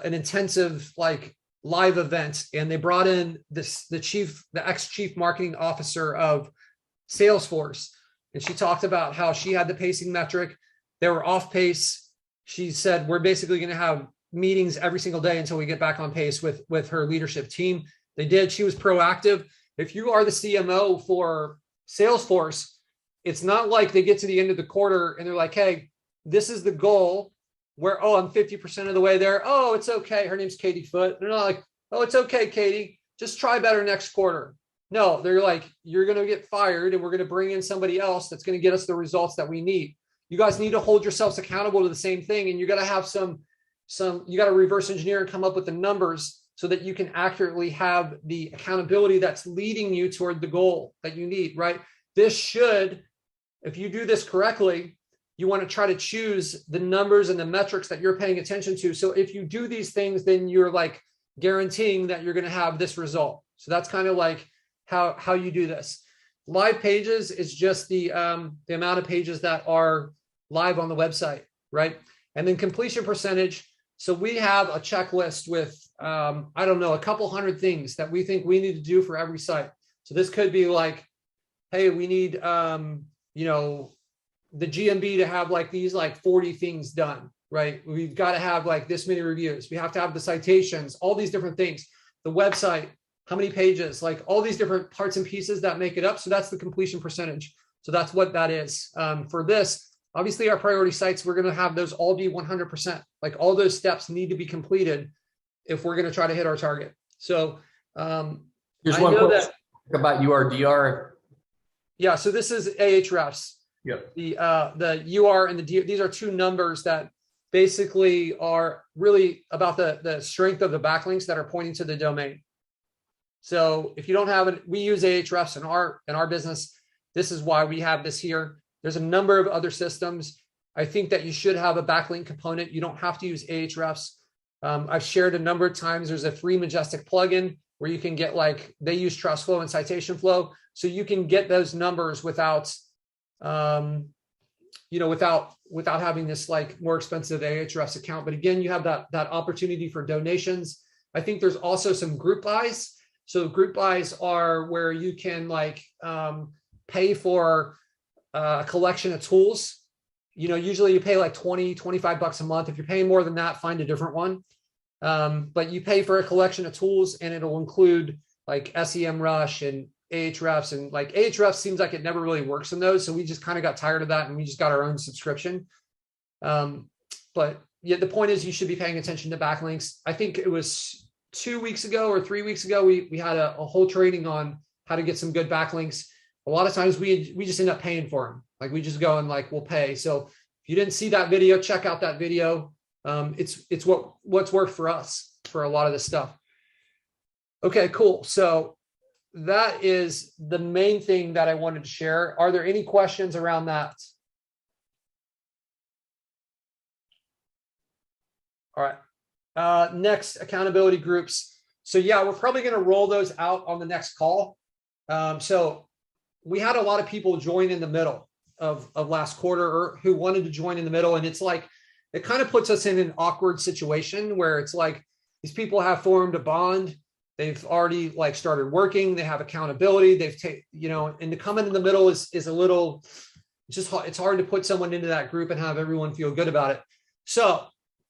intensive like live event, and they brought in the ex-chief marketing officer of Salesforce. And she talked about how she had the pacing metric. They were off pace. She said, we're basically going to have meetings every single day until we get back on pace with her leadership team. They did. She was proactive. If you are the CMO for Salesforce, it's not like they get to the end of the quarter and they're like, hey, this is the goal, where, oh, I'm 50% of the way there. Oh, it's okay. Her name's Katie Foote. They're not like, oh, it's okay, Katie, just try better next quarter. No, they're like, you're going to get fired and we're going to bring in somebody else that's going to get us the results that we need. You guys need to hold yourselves accountable to the same thing. And you got to have you got to reverse engineer and come up with the numbers so that you can accurately have the accountability that's leading you toward the goal that you need, right? This should, if you do this correctly, you want to try to choose the numbers and the metrics that you're paying attention to. So if you do these things, then you're like guaranteeing that you're going to have this result. So that's kind of like how you do this. Live pages is just the amount of pages that are live on the website, right? And then completion percentage. So we have a checklist with, I don't know, a couple hundred things that we think we need to do for every site. So this could be like, hey, we need, the GMB to have like these like 40 things done, right? We've got to have like this many reviews. We have to have the citations, all these different things. The website, how many pages, like all these different parts and pieces that make it up. So that's the completion percentage. So that's what that is. For this, obviously our priority sites, we're going to have those all be 100%. Like all those steps need to be completed if we're going to try to hit our target. So Here's I one know question that, about URDR. yeah, so this is Ahrefs. Yep. The UR and the DR, these are two numbers that basically are really about the strength of the backlinks that are pointing to the domain. So if you don't have it, we use Ahrefs in our business. This is why we have this here. There's a number of other systems. I think that you should have a backlink component. You don't have to use Ahrefs. I've shared a number of times. There's a free Majestic plugin where you can get, like, they use Trust Flow and Citation Flow, so you can get those numbers without, without having this like more expensive Ahrefs account. But again, you have that opportunity for donations. I think there's also some group buys. So group buys are where you can like pay for a collection of tools. Usually you pay like 20, 25 bucks a month. If you're paying more than that, find a different one. But you pay for a collection of tools, and it'll include like SEMrush and Ahrefs, and like Ahrefs seems like it never really works in those. So we just kind of got tired of that, and we just got our own subscription. But yeah, the point is you should be paying attention to backlinks. I think it was 2 weeks ago or 3 weeks ago, we had a whole training on how to get some good backlinks. A lot of times we just end up paying for them. Like we just go and like, we'll pay. So if you didn't see that video, check out that video. It's what's worked for us for a lot of this stuff. Okay, cool. So that is the main thing that I wanted to share. Are there any questions around that? All right. Next, accountability groups. So yeah, we're probably going to roll those out on the next call. So we had a lot of people join in the middle of last quarter, or who wanted to join in the middle. And it's like, it kind of puts us in an awkward situation where it's like, these people have formed a bond. They've already like started working. They have accountability. They've taken, and to come in the middle is a little, it's hard to put someone into that group and have everyone feel good about it. So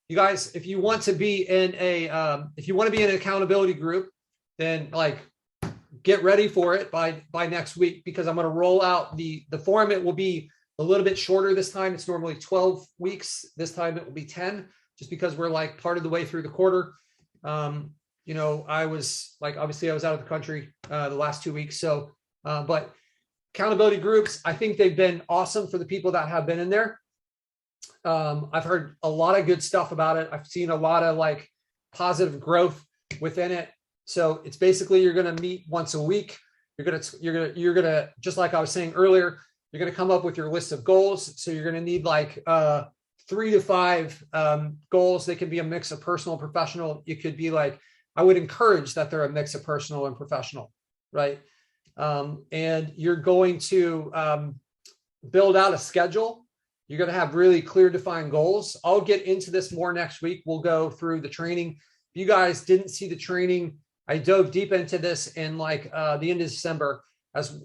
you guys, if you want to be in an accountability group, then like get ready for it by next week, because I'm going to roll out the format. Will be a little bit shorter this time. It's normally 12 weeks. This time it will be 10, just because we're like part of the way through the quarter. I was like, obviously I was out of the country the last 2 weeks. So, but accountability groups, I think they've been awesome for the people that have been in there. I've heard a lot of good stuff about it. I've seen a lot of like positive growth within it. So it's basically, you're going to meet once a week. You're going to, just like I was saying earlier, you're going to come up with your list of goals. So you're going to need like 3 to 5 goals. They can be a mix of personal and professional. It could be like, I would encourage that they're a mix of personal and professional, right? And you're going to build out a schedule. You're going to have really clear defined goals. I'll get into this more next week. We'll go through the training. If you guys didn't see the training, I dove deep into this in like the end of December, as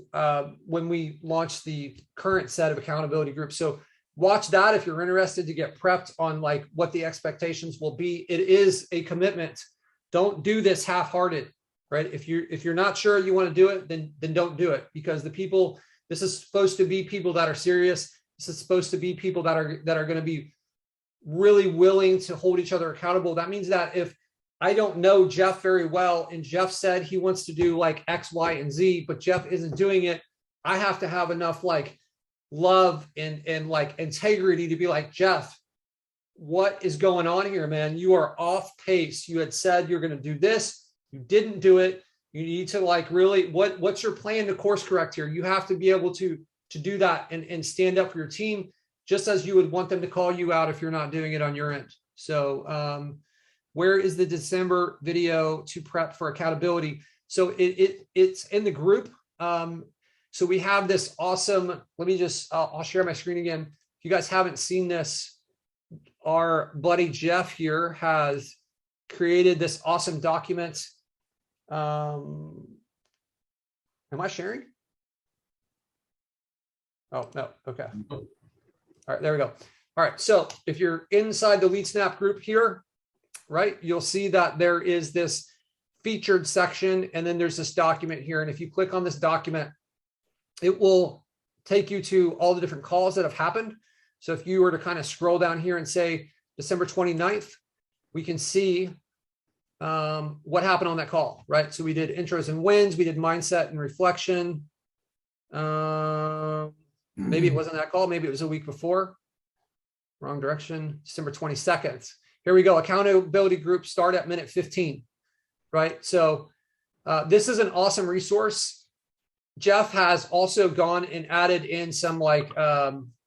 when we launched the current set of accountability groups. So watch that if you're interested to get prepped on like what the expectations will be. It is a commitment. Don't do this half-hearted, right? If you're not sure you want to do it, then don't do it, because this is supposed to be people that are serious. This is supposed to be people that are going to be really willing to hold each other accountable. That means that if I don't know Jeff very well, and Jeff said he wants to do like X, Y, and Z, but Jeff isn't doing it, I have to have enough like love and like integrity to be like, Jeff, what is going on here, man? You are off pace. You had said you're going to do this. You didn't do it. You need to like really, what's your plan to course correct here? You have to be able to do that and stand up for your team, just as you would want them to call you out if you're not doing it on your end. So where is the December video to prep for accountability? So it's in the group. So we have this awesome, I'll share my screen again. If you guys haven't seen this, our buddy Jeff here has created this awesome document. Am I sharing? Oh, no. Okay. All right, there we go. All right. So if you're inside the LeadSnap group here, right, you'll see that there is this featured section, and then there's this document here. And if you click on this document, it will take you to all the different calls that have happened. So if you were to kind of scroll down here and say December 29th, we can see what happened on that call, right? So we did intros and wins, we did mindset and reflection. Maybe it wasn't that call, maybe it was a week before. Wrong direction. December 22nd. Here we go. Accountability group start at minute 15, right? So this is an awesome resource. Jeff has also gone and added in some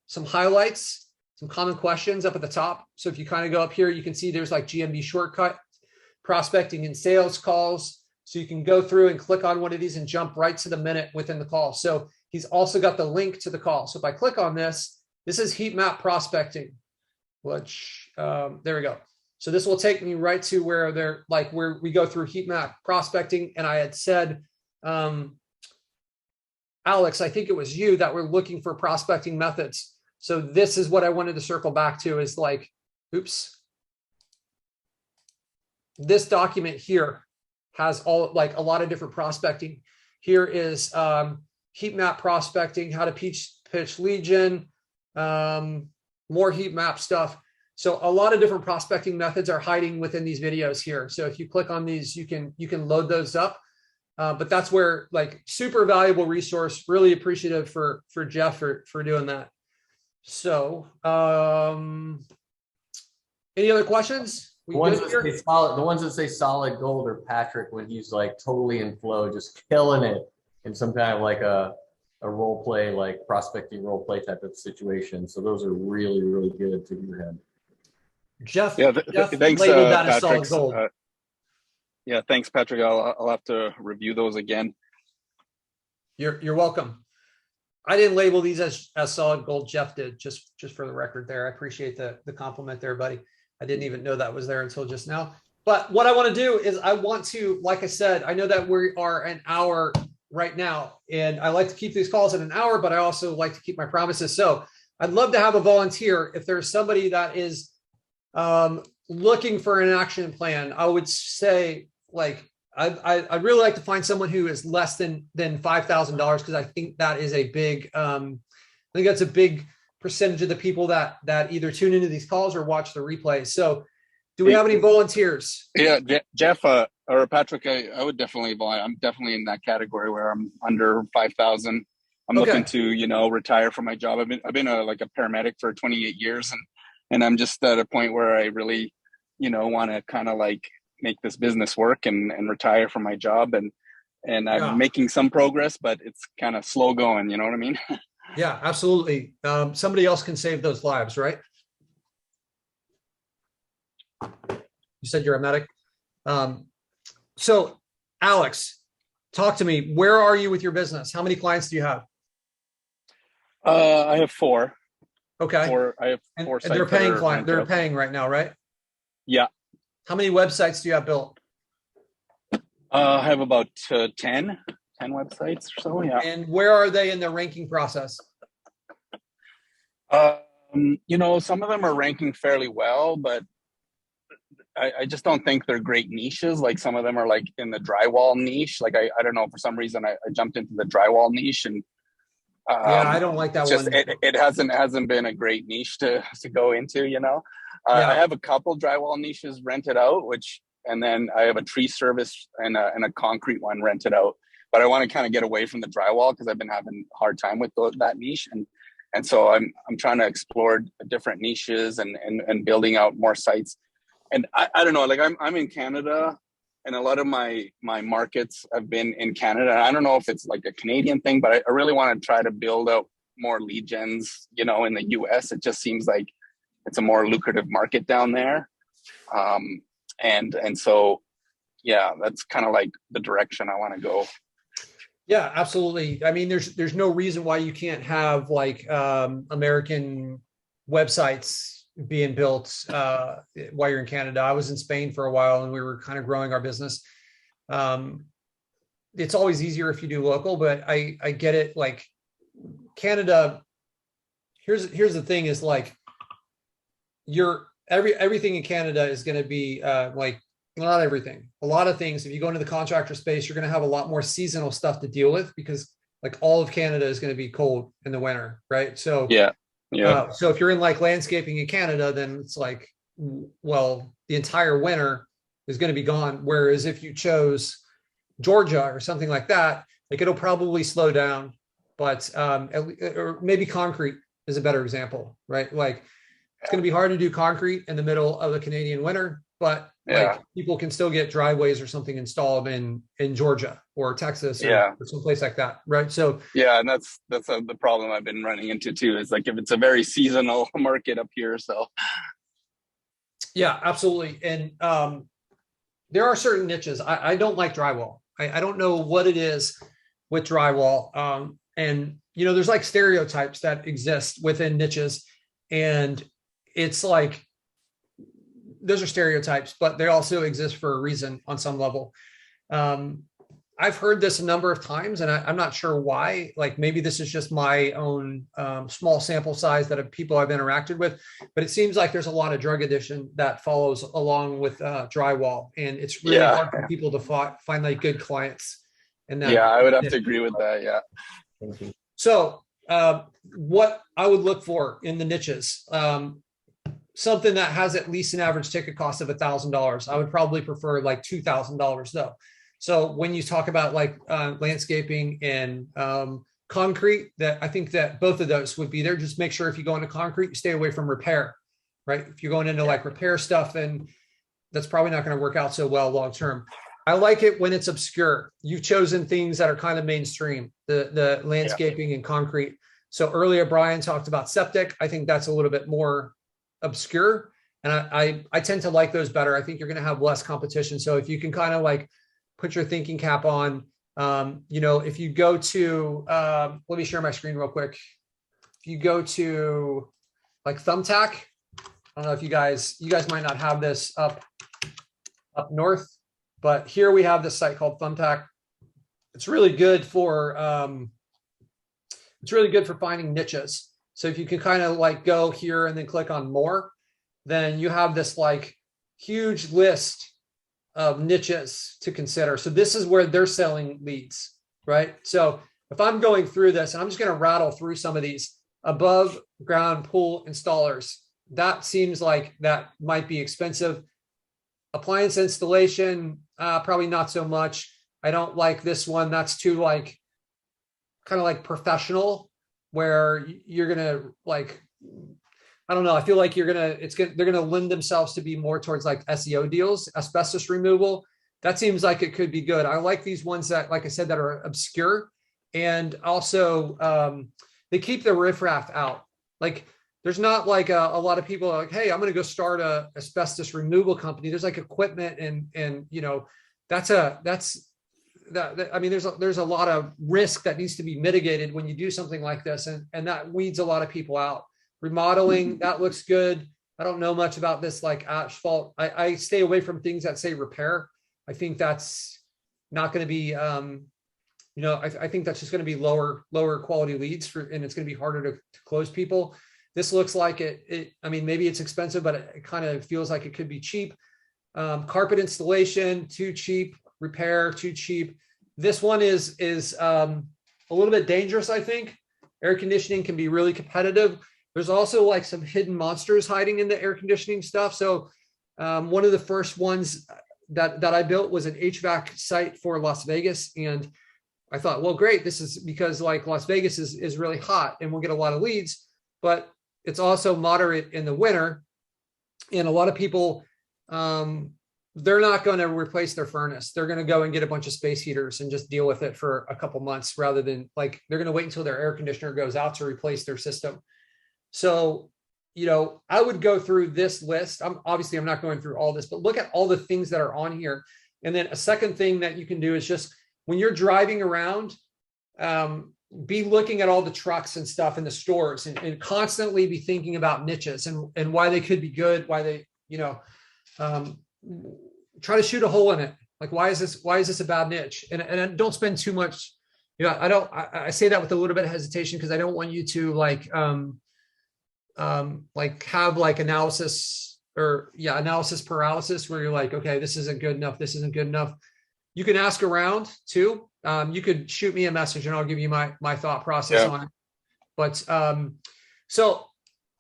some highlights, some common questions up at the top. So if you kind of go up here, you can see there's like GMB shortcut, prospecting and sales calls. So you can go through and click on one of these and jump right to the minute within the call. So he's also got the link to the call. So if I click on this, this is heat map prospecting, which there we go. So this will take me right to where they're like, where we go through heat map prospecting. And I had said, Alex, I think it was you that were looking for prospecting methods. So this is what I wanted to circle back to is like, oops. This document here has all like a lot of different prospecting. Here is heat map prospecting, how to pitch lead gen, more heat map stuff. So a lot of different prospecting methods are hiding within these videos here. So if you click on these, you can load those up. But that's where like super valuable resource, really appreciative for Jeff for doing that. So any other questions? The ones that say solid gold are Patric when he's like totally in flow, just killing it in some kind of like a role play, like prospecting role play type of situation. So those are really, really good to your head. Jeff, Jeff thanks, labeled that as solid gold. Yeah, thanks, Patrick. I'll have to review those again. You're welcome. I didn't label these as solid gold. Jeff did, just for the record there. I appreciate the compliment there, buddy. I didn't even know that was there until just now. But what I want to do is I want to, like I said, I know that we are an hour right now, and I like to keep these calls at an hour, but I also like to keep my promises. So I'd love to have a volunteer. If there's somebody that is looking for an action plan, I would say like, I'd really like to find someone who is less than $5,000, because I think that is a big, I think that's a big percentage of the people that either tune into these calls or watch the replays. So do we have any volunteers? Yeah, Jeff or Patrick, I would definitely volunteer. I'm definitely in that category where I'm under 5,000. I'm looking to, retire from my job. I've been a paramedic for 28 years, and I'm just at a point where I really, want to kind of like make this business work and retire from my job. And I'm making some progress, but it's kind of slow going. You know what I mean? Yeah, absolutely. Somebody else can save those lives, right? You said you're a medic. So Alex, talk to me. Where are you with your business? How many clients do you have? I have 4. Okay. I have 4 and they're paying clients. They're paying right now, right? Yeah. How many websites do you have built? I have about 10 websites or so. Yeah. And where are they in the ranking process? Some of them are ranking fairly well, but I just don't think they're great niches. Like some of them are like in the drywall niche. Like I don't know, for some reason I jumped into the drywall niche, and yeah, I don't like that one. It hasn't been a great niche to go into. I have a couple drywall niches rented out, and then I have a tree service and a concrete one rented out. But I want to kind of get away from the drywall because I've been having a hard time with that niche, and so I'm trying to explore different niches and building out more sites. And I don't know, like I'm in Canada, and a lot of my markets have been in Canada. I don't know if it's like a Canadian thing, but I really want to try to build out more lead gens, in the US. It just seems like it's a more lucrative market down there. And so, yeah, that's kind of like the direction I want to go. Yeah, absolutely. I mean, there's no reason why you can't have like American websites being built while you're in Canada. I was in Spain for a while, and we were kind of growing our business. It's always easier if you do local, but I get it. Like Canada, here's the thing is like everything in Canada is going to be like not everything, a lot of things. If you go into the contractor space, you're going to have a lot more seasonal stuff to deal with because like all of Canada is going to be cold in the winter, right? So Yeah. so if you're in like landscaping in Canada, then it's like, well, the entire winter is going to be gone. Whereas if you chose Georgia or something like that, like it'll probably slow down. But or maybe concrete is a better example, right? Like it's going to be hard to do concrete in the middle of the Canadian winter, but like people can still get driveways or something installed in Georgia or Texas or someplace like that, right? So and that's the problem I've been running into too. Is like if it's a very seasonal market up here, so yeah, absolutely. And there are certain niches. I don't like drywall. I don't know what it is with drywall. And you know, there's like stereotypes that exist within niches, and it's like those are stereotypes, but they also exist for a reason on some level. I've heard this a number of times, and I'm not sure why. Like maybe this is just my own small sample size that of people I've interacted with, but it seems like there's a lot of drug addiction that follows along with drywall, and it's really hard for people to find like good clients. And that, I would have to agree with that. Yeah. So what I would look for in the niches, something that has at least an average ticket cost of $1,000. I would probably prefer like $2,000 though. So when you talk about like landscaping and concrete, that I think that both of those would be there. Just make sure if you go into concrete, you stay away from repair, right? If you're going into like repair stuff, then that's probably not going to work out so well long-term. I like it when it's obscure. You've chosen things that are kind of mainstream, the landscaping and concrete. So earlier, Brian talked about septic. I think that's a little bit more obscure. And I tend to like those better. I think you're going to have less competition. So if you can kind of like put your thinking cap on, you know, if you go to, let me share my screen real quick. If you go to like Thumbtack, I don't know if you guys might not have this up north, but here we have this site called Thumbtack. It's really good for finding niches. So if you can kind of like go here and then click on more, then you have this like huge list of niches to consider. So this is where they're selling leads, right? So if I'm going through this, and I'm just going to rattle through some of these above ground pool installers, that seems like that might be expensive. Appliance installation, probably not so much. I don't like this one. That's too like kind of like professional, where you're gonna like, I don't know. I feel like they're gonna lend themselves to be more towards like SEO deals, asbestos removal. That seems like it could be good. I like these ones that, like I said, that are obscure, and also they keep the riffraff out. Like there's not like a lot of people are like, hey, I'm going to go start a asbestos removal company. There's like equipment and you know, I mean, there's a lot of risk that needs to be mitigated when you do something like this. And that weeds a lot of people out. Remodeling, that looks good. I don't know much about this, like asphalt. I stay away from things that say repair. I think that's not going to be, you know, I think that's just going to be lower quality leads and it's going to be harder to close people. This looks like I mean, maybe it's expensive, but it kind of feels like it could be cheap. Carpet installation, too cheap. Repair, too cheap. This one is a little bit dangerous, I think. Air conditioning can be really competitive. There's also like some hidden monsters hiding in the air conditioning stuff. So one of the first ones that I built was an HVAC site for Las Vegas. And I thought, well, great. This is because like Las Vegas is really hot and we'll get a lot of leads, but it's also moderate in the winter. And a lot of people, they're not going to replace their furnace. They're going to go and get a bunch of space heaters and just deal with it for a couple months, rather than like they're going to wait until their air conditioner goes out to replace their system. So, you know, I would go through this list. I'm not going through all this, but look at all the things that are on here. And then a second thing that you can do is just when you're driving around, be looking at all the trucks and stuff in the stores and constantly be thinking about niches and why they could be good, why they, you know, try to shoot a hole in it. Like, why is this a bad niche? And don't spend too much, you know, I say that with a little bit of hesitation because I don't want you to like have like analysis analysis paralysis, where you're like, okay, this isn't good enough. This isn't good enough. You can ask around too. You could shoot me a message and I'll give you my thought process on it. But so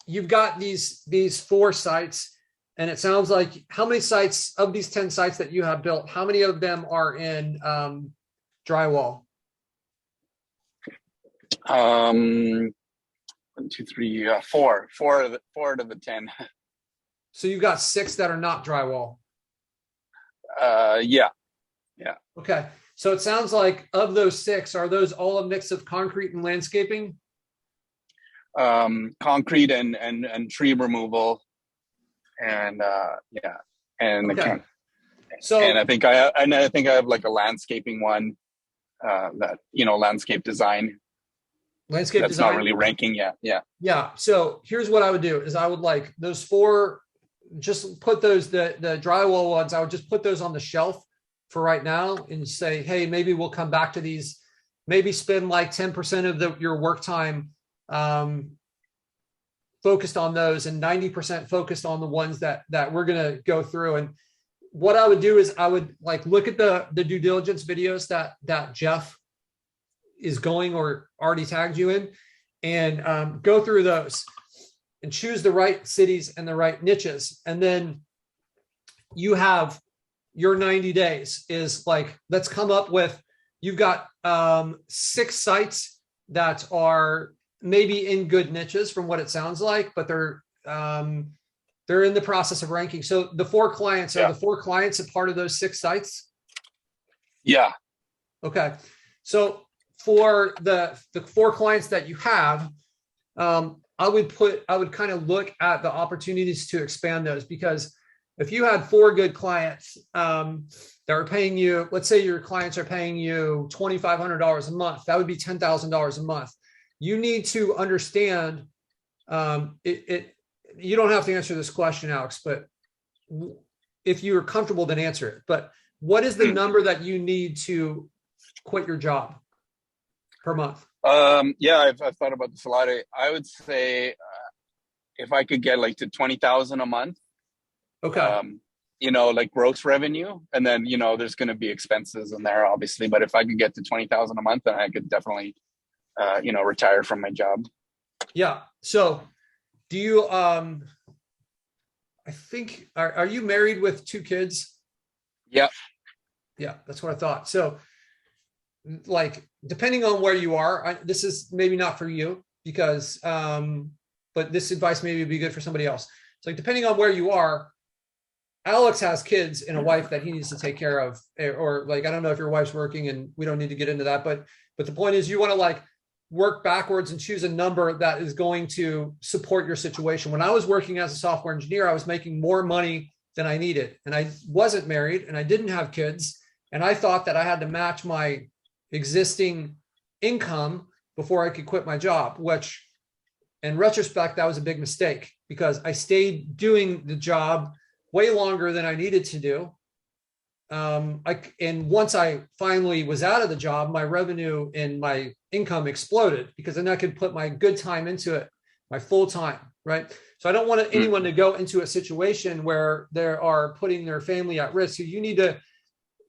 you've got these 4 sites, and it sounds like, how many sites of these 10 sites that you have built, how many of them are in drywall? 1, 2, 3, 4 out of the 10. So you've got 6 that are not drywall. Yeah. Okay. So it sounds like, of those 6, are those all a mix of concrete and landscaping? Concrete and tree removal, and and Okay. So and I think I have like a landscaping one, that landscape design. Landscape That's design. not really ranking yet. Yeah. Yeah. So here's what I would do is I would like those 4, just put those, the drywall ones, I would just put those on the shelf for right now and say, hey, maybe we'll come back to these, maybe spend like 10% of your work time focused on those, and 90% focused on the ones that we're going to go through. And what I would do is I would like look at the due diligence videos that Jeff is going or already tagged you in, and go through those and choose the right cities and the right niches. And then you have your 90 days is like, let's come up with, you've got 6 sites that are maybe in good niches from what it sounds like, but they're in the process of ranking. So the 4 clients, are the 4 clients a part of those 6 sites? Yeah. Okay. So for the 4 clients that you have, I would kind of look at the opportunities to expand those, because if you had 4 good clients that are paying you, let's say your clients are paying you $2,500 a month, that would be $10,000 a month. You need to understand you don't have to answer this question, Alex, but if you're comfortable, then answer it. But what is the number that you need to quit your job per month? I've thought about this a lot. I would say if I could get like to 20,000 a month. Okay. Like gross revenue, and then there's going to be expenses in there, obviously. But if I could get to 20,000 a month, then I could definitely retire from my job. Yeah. So do you I think are you married with 2 kids? Yeah. Yeah, that's what I thought. So like, depending on where you are, this is maybe not for you, because but this advice maybe would be good for somebody else. It's like, depending on where you are, Alex has kids and a wife that he needs to take care of, or like, I don't know if your wife's working, and we don't need to get into that, but the point is, you want to like work backwards and choose a number that is going to support your situation. When I was working as a software engineer, I was making more money than I needed, and I wasn't married and I didn't have kids. And I thought that I had to match my existing income before I could quit my job, which in retrospect, that was a big mistake, because I stayed doing the job way longer than I needed to do. And once I finally was out of the job, my revenue and my income exploded, because then I could put my good time into it, my full time, right? So I don't want anyone to go into a situation where they are putting their family at risk. So you need to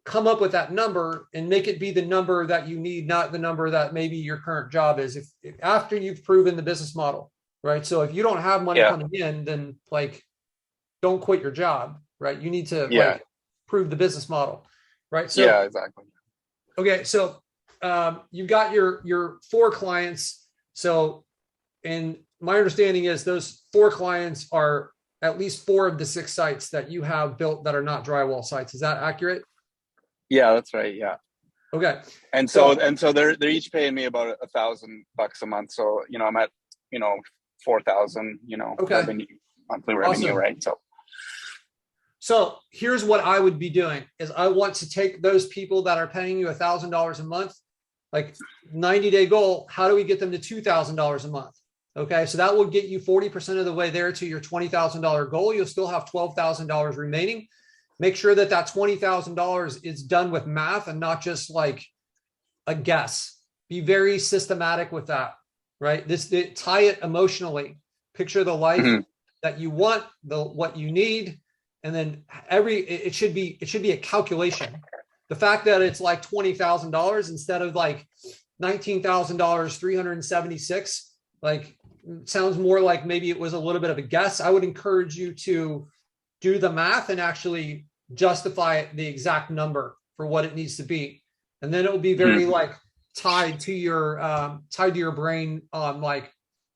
come up with that number and make it be the number that you need, not the number that maybe your current job is, if after you've proven the business model, right? So if you don't have money coming in, then like, don't quit your job, right? You need to like prove the business model, right? So yeah, exactly. Okay, so you've got your 4 clients. So, and my understanding is those 4 clients are at least 4 of the 6 sites that you have built that are not drywall sites. Is that accurate? Yeah, that's right. Yeah. Okay. And so they're each paying me about $1,000 a month. So I'm at 4,000 revenue, monthly revenue, Awesome. right? So here's what I would be doing is I want to take those people that are paying you $1,000 a month, like 90-day goal. How do we get them to $2,000 a month? Okay. So that will get you 40% of the way there to your $20,000 goal. You'll still have $12,000 remaining. Make sure that that $20,000 is done with math and not just like a guess. Be very systematic with that, right? Tie it emotionally. Picture the life that you want, what you need, and then it should be a calculation. The fact that it's like $20,000 instead of like $19,000, 376, like sounds more like maybe it was a little bit of a guess. I would encourage you to do the math and actually justify the exact number for what it needs to be. And then it will be very like tied to your brain on like,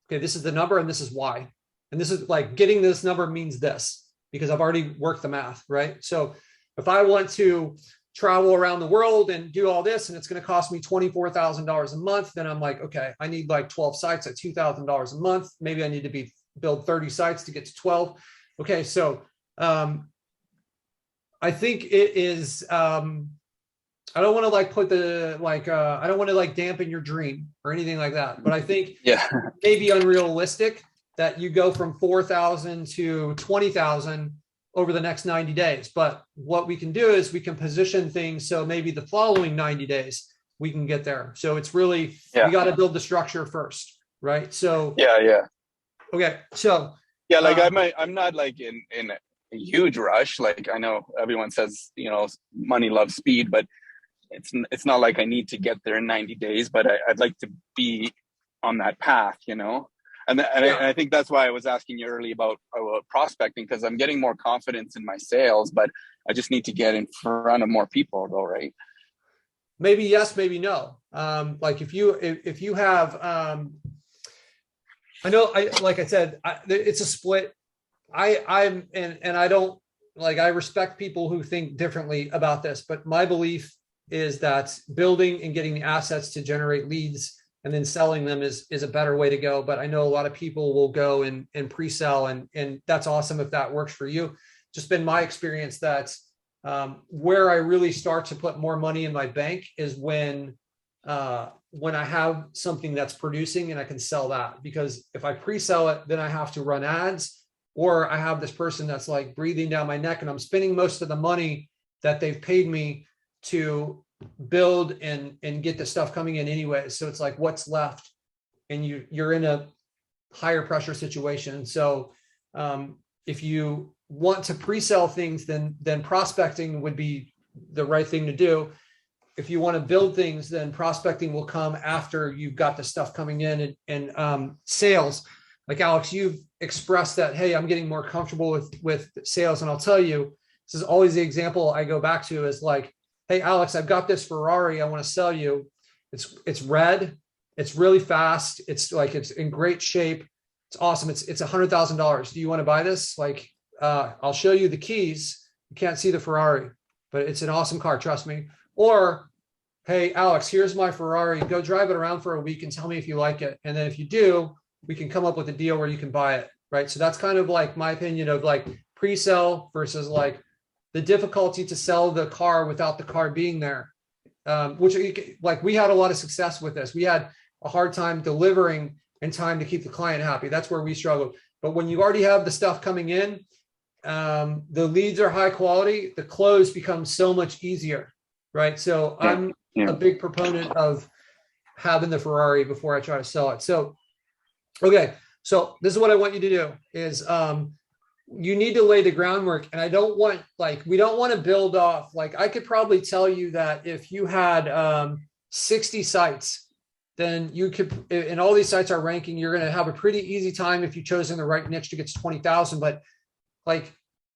okay, this is the number and this is why. And this is like getting this number means this, because I've already worked the math, right? So if I want to travel around the world and do all this and it's going to cost me $24,000 a month, then I'm like, okay, I need like 12 sites at $2,000 a month. Maybe I need to build 30 sites to get to 12. Okay. So I think it is, I don't want to like put I don't want to like dampen your dream or anything like that, but I think maybe unrealistic that you go from 4,000 to 20,000 over the next 90 days. But what we can do is we can position things so maybe the following 90 days we can get there. So it's really, we got to build the structure first, right? So okay. So like I'm not like in a huge rush. Like I know everyone says, you know, money loves speed, but it's not like I need to get there in 90 days, but I'd like to be on that path, you know? And I think that's why I was asking you early about prospecting, because I'm getting more confidence in my sales, but I just need to get in front of more people though, right? Maybe yes, maybe no. Like if you have, I know, like I said, it's a split. I don't like, I respect people who think differently about this, but my belief is that building and getting the assets to generate leads and then selling them is a better way to go. But I know a lot of people will go and pre-sell, and that's awesome if that works for you. Just been my experience that where I really start to put more money in my bank is when I have something that's producing and I can sell that. Because if I pre-sell it, then I have to run ads, or I have this person that's like breathing down my neck and I'm spending most of the money that they've paid me to build and get the stuff coming in anyway. So it's like, what's left? And you're in a higher pressure situation. So if you want to pre-sell things, then prospecting would be the right thing to do. If you want to build things, then prospecting will come after you've got the stuff coming in, and sales. Like Alex, you've expressed that, hey, I'm getting more comfortable with sales. And I'll tell you, this is always the example I go back to is like, hey, Alex, I've got this Ferrari I want to sell you. It's red. It's really fast. It's like, it's in great shape. It's awesome. It's $100,000. Do you want to buy this? Like, I'll show you the keys. You can't see the Ferrari, but it's an awesome car. Trust me. Or, hey, Alex, here's my Ferrari. Go drive it around for a week and tell me if you like it. And then if you do, we can come up with a deal where you can buy it. Right. So that's kind of like my opinion of like pre-sell versus like the difficulty to sell the car without the car being there, which like we had a lot of success with this. We had a hard time delivering in time to keep the client happy. That's where we struggled. But when you already have the stuff coming in, the leads are high quality, the close becomes so much easier, right? So I'm a big proponent of having the Ferrari before I try to sell it. So, okay. So this is what I want you to do is, you need to lay the groundwork. And I don't want, like, we don't want to build off. Like I could probably tell you that if you had 60 sites, then you could, and all these sites are ranking, you're going to have a pretty easy time if you chosen the right niche to get to 20,000. But like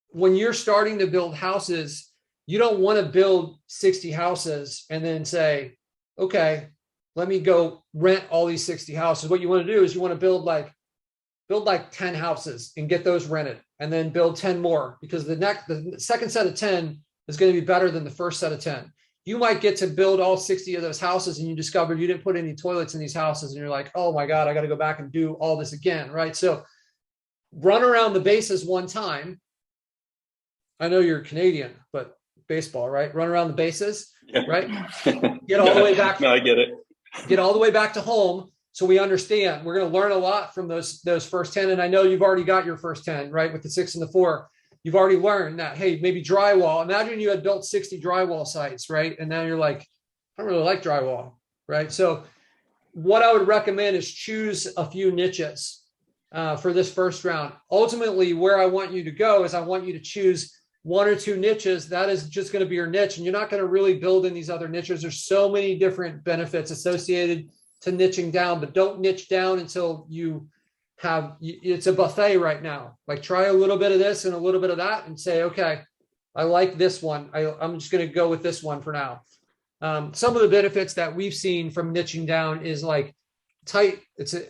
when you're starting to build houses, you don't want to build 60 houses and then say, okay, let me go rent all these 60 houses. What you want to do is you want to build like 10 houses and get those rented, and then build 10 more, because the second set of 10 is going to be better than the first set of 10. You might get to build all 60 of those houses and you discovered you didn't put any toilets in these houses, and you're like, oh my God, I got to go back and do all this again, right? So run around the bases one time. I know you're Canadian, but baseball, right? Run around the bases, right? Get all the way back. No, I get it. Get all the way back to home. So we understand we're going to learn a lot from those first 10. And I know you've already got your first 10, right? With the 6 and the 4, you've already learned that, hey, maybe drywall. Imagine you had built 60 drywall sites, right? And now you're like, I don't really like drywall, right? So what I would recommend is choose a few niches. for this first round. Ultimately, where I want you to go is I want you to choose 1 or 2 niches. That is just going to be your niche, and you're not going to really build in these other niches. There's so many different benefits associated to niching down, but don't niche down until you have, it's a buffet right now. Like try a little bit of this and a little bit of that and say, okay, I like this one. I'm just going to go with this one for now. Some of the benefits that we've seen from niching down is like tight.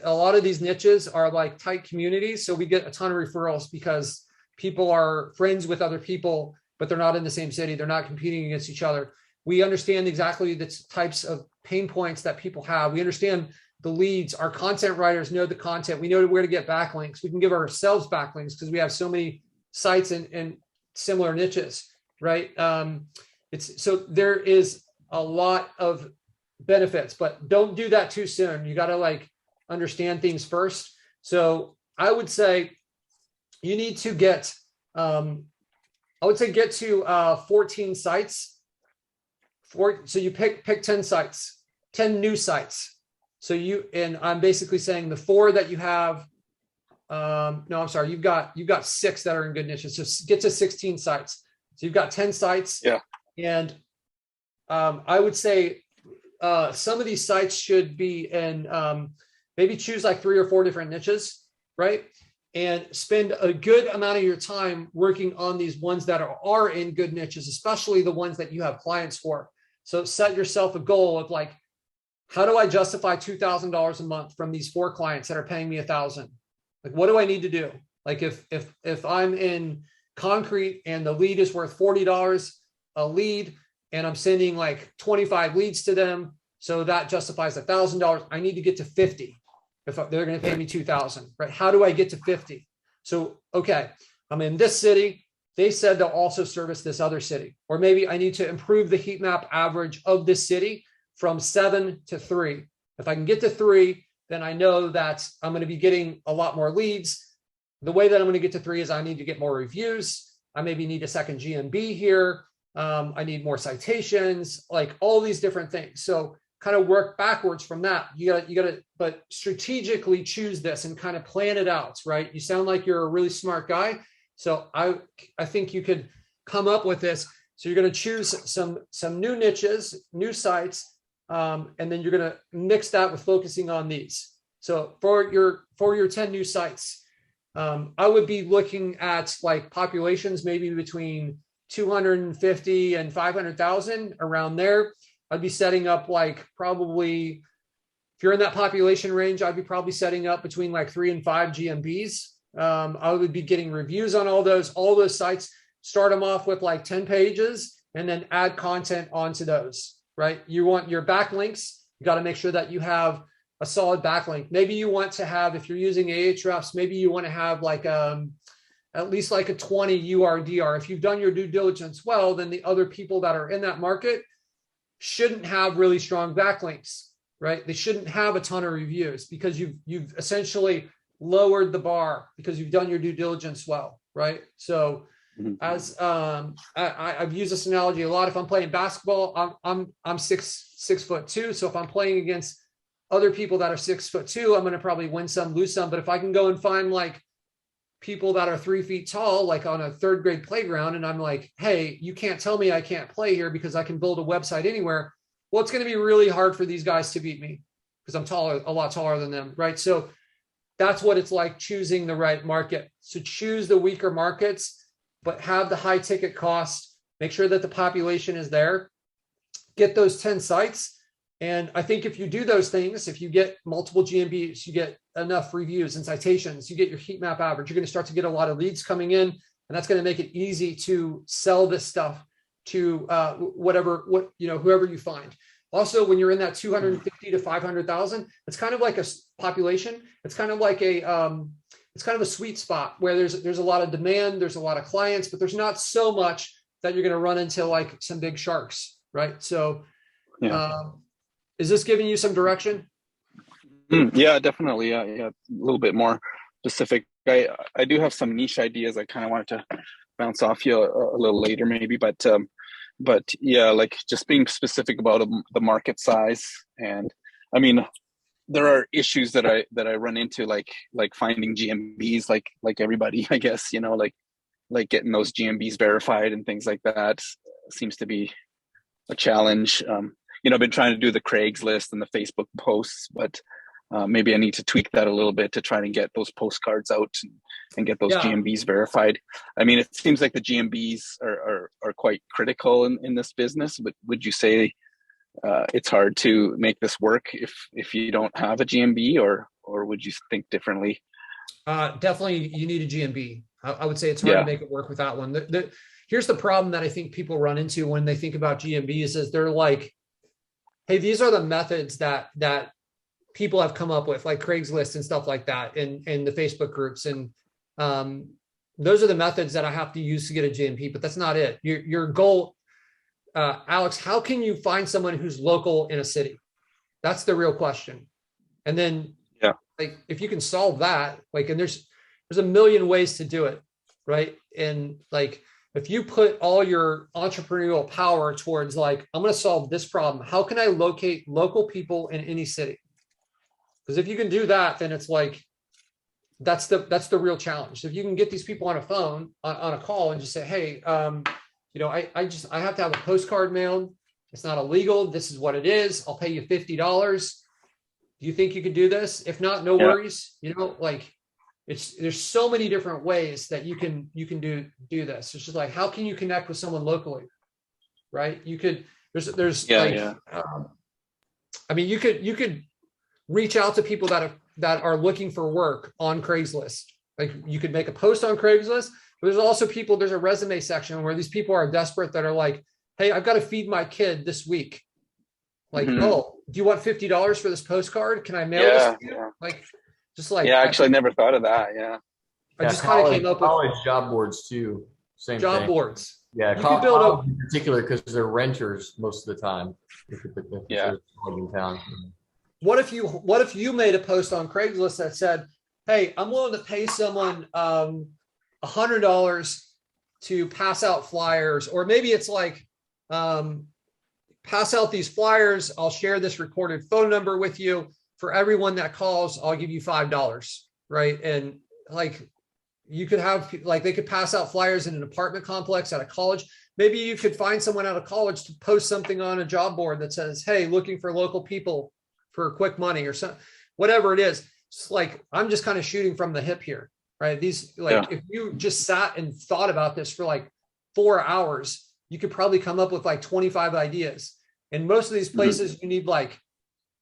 A lot of these niches are like tight communities. So we get a ton of referrals because people are friends with other people, but they're not in the same city. They're not competing against each other. We understand exactly the types of pain points that people have. We understand the leads. Our content writers know the content. We know where to get backlinks. We can give ourselves backlinks because we have so many sites in similar niches, right? So there is a lot of benefits, but don't do that too soon. You got to like understand things first. So I would say you need to get, get to 14 sites. So you pick 10 sites, 10 new sites. So and I'm basically saying the 4 that you have, no, I'm sorry, you've got 6 that are in good niches. So get to 16 sites. So you've got 10 sites. Yeah. And I would say some of these sites should be in, maybe choose like 3 or 4 different niches, right? And spend a good amount of your time working on these ones that are in good niches, especially the ones that you have clients for. So set yourself a goal of like, how do I justify $2,000 a month from these 4 clients that are paying me $1,000? Like, what do I need to do? Like if I'm in concrete and the lead is worth $40 a lead and I'm sending like 25 leads to them, so that justifies $1,000. I need to get to 50 if they're going to pay me 2,000, right? How do I get to 50? So, okay, I'm in this city. They said they'll also service this other city, or maybe I need to improve the heat map average of this city from 7 to 3. If I can get to 3, then I know that I'm going to be getting a lot more leads. The way that I'm going to get to 3 is I need to get more reviews. I maybe need a second GMB here. I need more citations, like all these different things. So kind of work backwards from that. You gotta, but strategically choose this and kind of plan it out, right? You sound like you're a really smart guy. So I think you could come up with this. So you're going to choose some new niches, new sites, and then you're going to mix that with focusing on these. So for your 10 new sites, I would be looking at like populations maybe between 250 and 500,000 around there. I'd be setting up like probably, if you're in that population range, I'd be probably setting up between like 3 and 5 GMBs. I would be getting reviews on all those sites. Start them off with like 10 pages and then add content onto those, right? You want your backlinks. You got to make sure that you have a solid backlink. Maybe you want to have, if you're using Ahrefs, maybe you want to have like at least like a 20 URDR. If you've done your due diligence well, then the other people that are in that market shouldn't have really strong backlinks, right? They shouldn't have a ton of reviews because you've essentially lowered the bar because you've done your due diligence well, right? So as I've used this analogy a lot. If I'm playing basketball, I'm 6'2". So if I'm playing against other people that are 6'2", I'm going to probably win some, lose some. But if I can go and find like people that are 3 feet tall, like on a 3rd grade playground, and I'm like, hey, you can't tell me I can't play here because I can build a website anywhere. Well, it's going to be really hard for these guys to beat me because I'm a lot taller than them, right? So that's what it's like choosing the right market. So choose the weaker markets, but have the high ticket cost. Make sure that the population is there. Get those 10 sites. And I think if you do those things, if you get multiple GMBs, you get enough reviews and citations, you get your heat map average, you're going to start to get a lot of leads coming in. And that's going to make it easy to sell this stuff to whoever you find. Also, when you're in that 250 to 500,000, it's kind of like a population. It's kind of like it's kind of a sweet spot where there's a lot of demand, there's a lot of clients, but there's not so much that you're going to run into like some big sharks, right? So, is this giving you some direction? Yeah, definitely. Yeah, a little bit more specific. I do have some niche ideas. I kind of wanted to bounce off you a little later, maybe, but yeah, like just being specific about the market size. And I mean, there are issues that I run into, like finding GMBs, like everybody, I guess, like getting those GMBs verified and things like that seems to be a challenge. I've been trying to do the Craigslist and the Facebook posts, but maybe I need to tweak that a little bit to try and get those postcards out and get those GMBs verified. I mean, it seems like the GMBs are quite critical in this business, but would you say it's hard to make this work if you don't have a GMB, or would you think differently? Definitely, you need a GMB. I would say it's hard to make it work without one. Here's the problem that I think people run into when they think about GMBs is they're like, hey, these are the methods that people have come up with, like Craigslist and stuff like that, and the Facebook groups. And those are the methods that I have to use to get a GMB, but that's not it. Your goal, Alex, how can you find someone who's local in a city? That's the real question. And then like, if you can solve that, like, and there's a million ways to do it, right? And like, if you put all your entrepreneurial power towards like, I'm going to solve this problem, how can I locate local people in any city? Because if you can do that, then it's like, that's the real challenge. If you can get these people on a phone, on a call, and just say, hey, I have to have a postcard mailed. It's not illegal. This is what it is. I'll pay you $50. Do you think you could do this? If not, no worries. Like there's so many different ways that you can do this. It's just like, how can you connect with someone locally? Right. You could, I mean, you could reach out to people that are looking for work on Craigslist. Like you could make a post on Craigslist, but there's also there's a resume section where these people are desperate that are like, hey, I've got to feed my kid this week. Like, oh, do you want $50 for this postcard? Can I mail this to you? Like, just like, actually I never thought of that. I just kind of came up with college job boards too. Same job thing. boards. Yeah, college in particular, because they're renters most of the time. In town. What if you made a post on Craigslist that said, hey, I'm willing to pay someone $100 to pass out flyers, or maybe it's like, pass out these flyers. I'll share this recorded phone number with you. For everyone that calls, I'll give you $5, right? And like, you could have, like, they could pass out flyers in an apartment complex at a college. Maybe you could find someone out of college to post something on a job board that says, hey, looking for local people for quick money or something, whatever it is. It's like, I'm just kind of shooting from the hip here, right? These, like, if you just sat and thought about this for like 4 hours, you could probably come up with like 25 ideas. And most of these places, you need like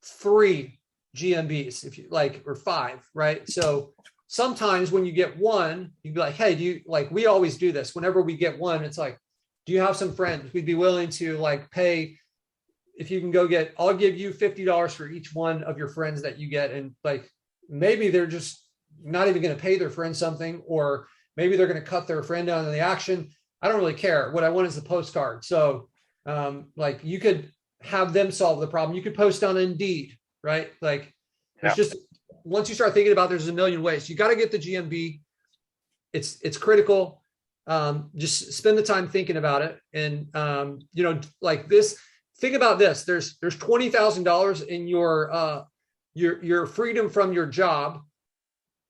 3 GMBs, if you like, or 5, right? So sometimes when you get one, you'd be like, hey, do you, like, we always do this. Whenever we get one, it's like, do you have some friends? We'd be willing to like pay, if you can go get, I'll give you $50 for each one of your friends that you get. And like, maybe they're just not even going to pay their friend something, or maybe they're going to cut their friend down on the action. I don't really care. What I want is the postcard. So like, you could have them solve the problem. You could post on Indeed, right? Like, it's just, once you start thinking about, there's a million ways. You got to get the GMB. It's critical. Just spend the time thinking about it. And like this, think about this. There's $20,000 in your freedom from your job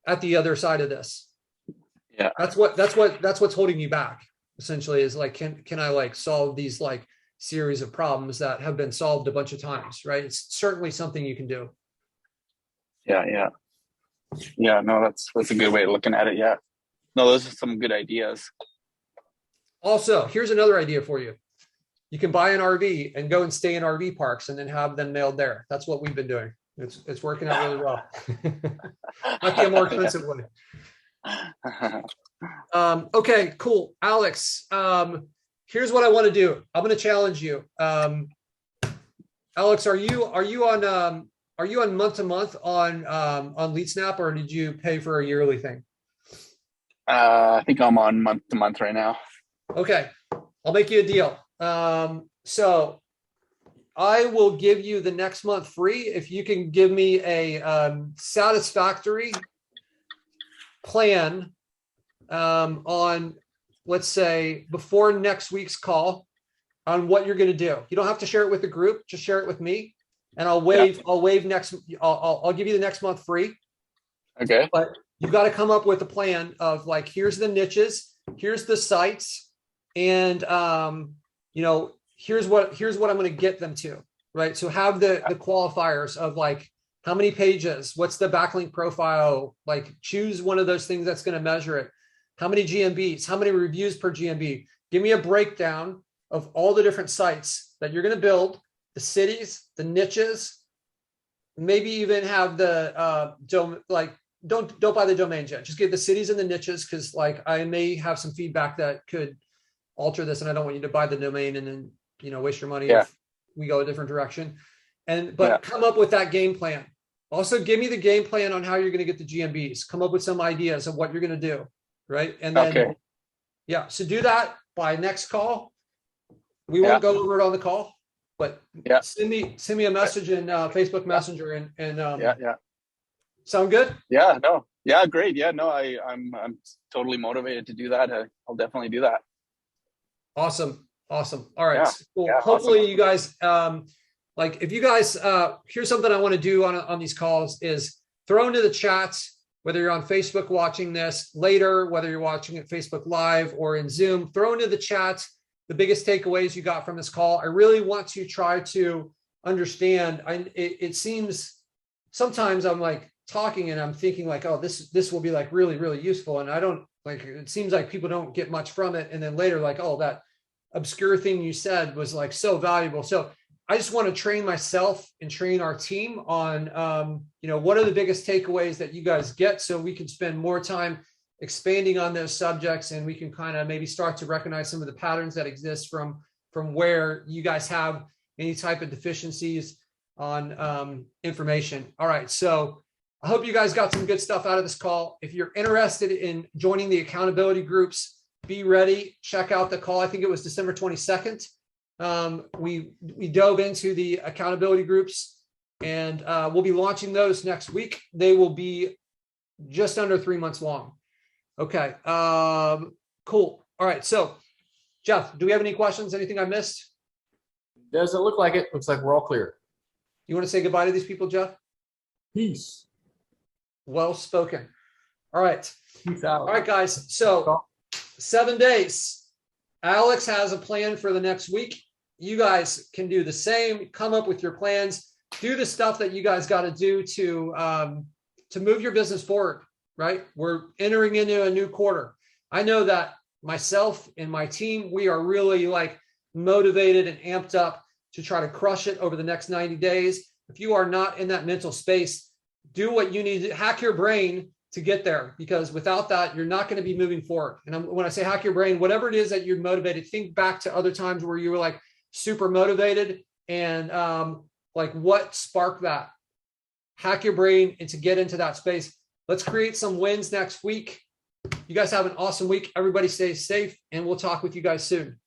at the other side of this. Yeah. That's what's holding you back, essentially, is like, can I like solve these like series of problems that have been solved a bunch of times, right? It's certainly something you can do. No, that's a good way of looking at it. Yeah, no, those are some good ideas. Also, here's another idea for you. You can buy an RV and go and stay in RV parks and then have them mailed there. That's what we've been doing. It's working out really well. Might be a more expensive way. Okay, cool. Alex, here's what I want to do. I'm going to challenge you. Alex, are you on month to month on LeadSnap, or did you pay for a yearly thing? I think I'm on month to month right now. Okay, I'll make you a deal. So I will give you the next month free if you can give me a satisfactory plan on, let's say, before next week's call on what you're going to do. You don't have to share it with the group, just share it with me. and I'll waive next. I'll give you the next month free. Okay. But you've got to come up with a plan of like, here's the niches, here's the sites, and here's what I'm going to get them to, right? So have the qualifiers of like, how many pages, what's the backlink profile, like choose one of those things that's going to measure it. How many GMBs, how many reviews per GMB? Give me a breakdown of all the different sites that you're going to build, the cities, the niches, maybe even have the don't buy the domains yet. Just get the cities and the niches, because like I may have some feedback that could alter this, and I don't want you to buy the domain and then waste your money if we go a different direction. But come up with that game plan. Also, give me the game plan on how you're going to get the GMBs. Come up with some ideas of what you're going to do, right? And then so do that by next call. We won't go over it on the call, but send me a message in Facebook Messenger and sound good? Yeah, no. Yeah, great. Yeah, no, I'm totally motivated to do that. I'll definitely do that. Awesome. All right. Yeah. Cool. Yeah, Hopefully awesome. you guys, if you guys, here's something I want to do on these calls is throw into the chats, whether you're on Facebook watching this later, whether you're watching it Facebook Live or in Zoom, throw into the chat the biggest takeaways you got from this call. I really want to try to understand. It seems sometimes I'm like talking and I'm thinking like, oh, this will be like really, really useful. And I don't like, it seems like people don't get much from it. And then later, like, oh, that obscure thing you said was like so valuable. So I just want to train myself and train our team on, what are the biggest takeaways that you guys get, so we can spend more time expanding on those subjects, and we can kind of maybe start to recognize some of the patterns that exist from where you guys have any type of deficiencies on information. All right. So I hope you guys got some good stuff out of this call. If you're interested in joining the accountability groups, be ready. Check out the call. I think it was December 22nd. We dove into the accountability groups, and we'll be launching those next week. They will be just under 3 months long. Okay. Cool. All right. So Jeff, do we have any questions? Anything I missed? Does it look like it? Looks like we're all clear. You want to say goodbye to these people, Jeff? Peace. Well spoken. All right. Peace out. All right, guys. So 7 days. Alex has a plan for the next week. You guys can do the same. Come up with your plans. Do the stuff that you guys got to do to move your business forward, right? We're entering into a new quarter. I know that myself and my team, we are really like motivated and amped up to try to crush it over the next 90 days. If you are not in that mental space, do what you need to hack your brain to get there, because without that, you're not going to be moving forward. And when I say hack your brain, whatever it is that you're motivated, think back to other times where you were like super motivated, and like what sparked that. Hack your brain and to get into that space. Let's create some wins next week. You guys have an awesome week. Everybody stay safe, and we'll talk with you guys soon.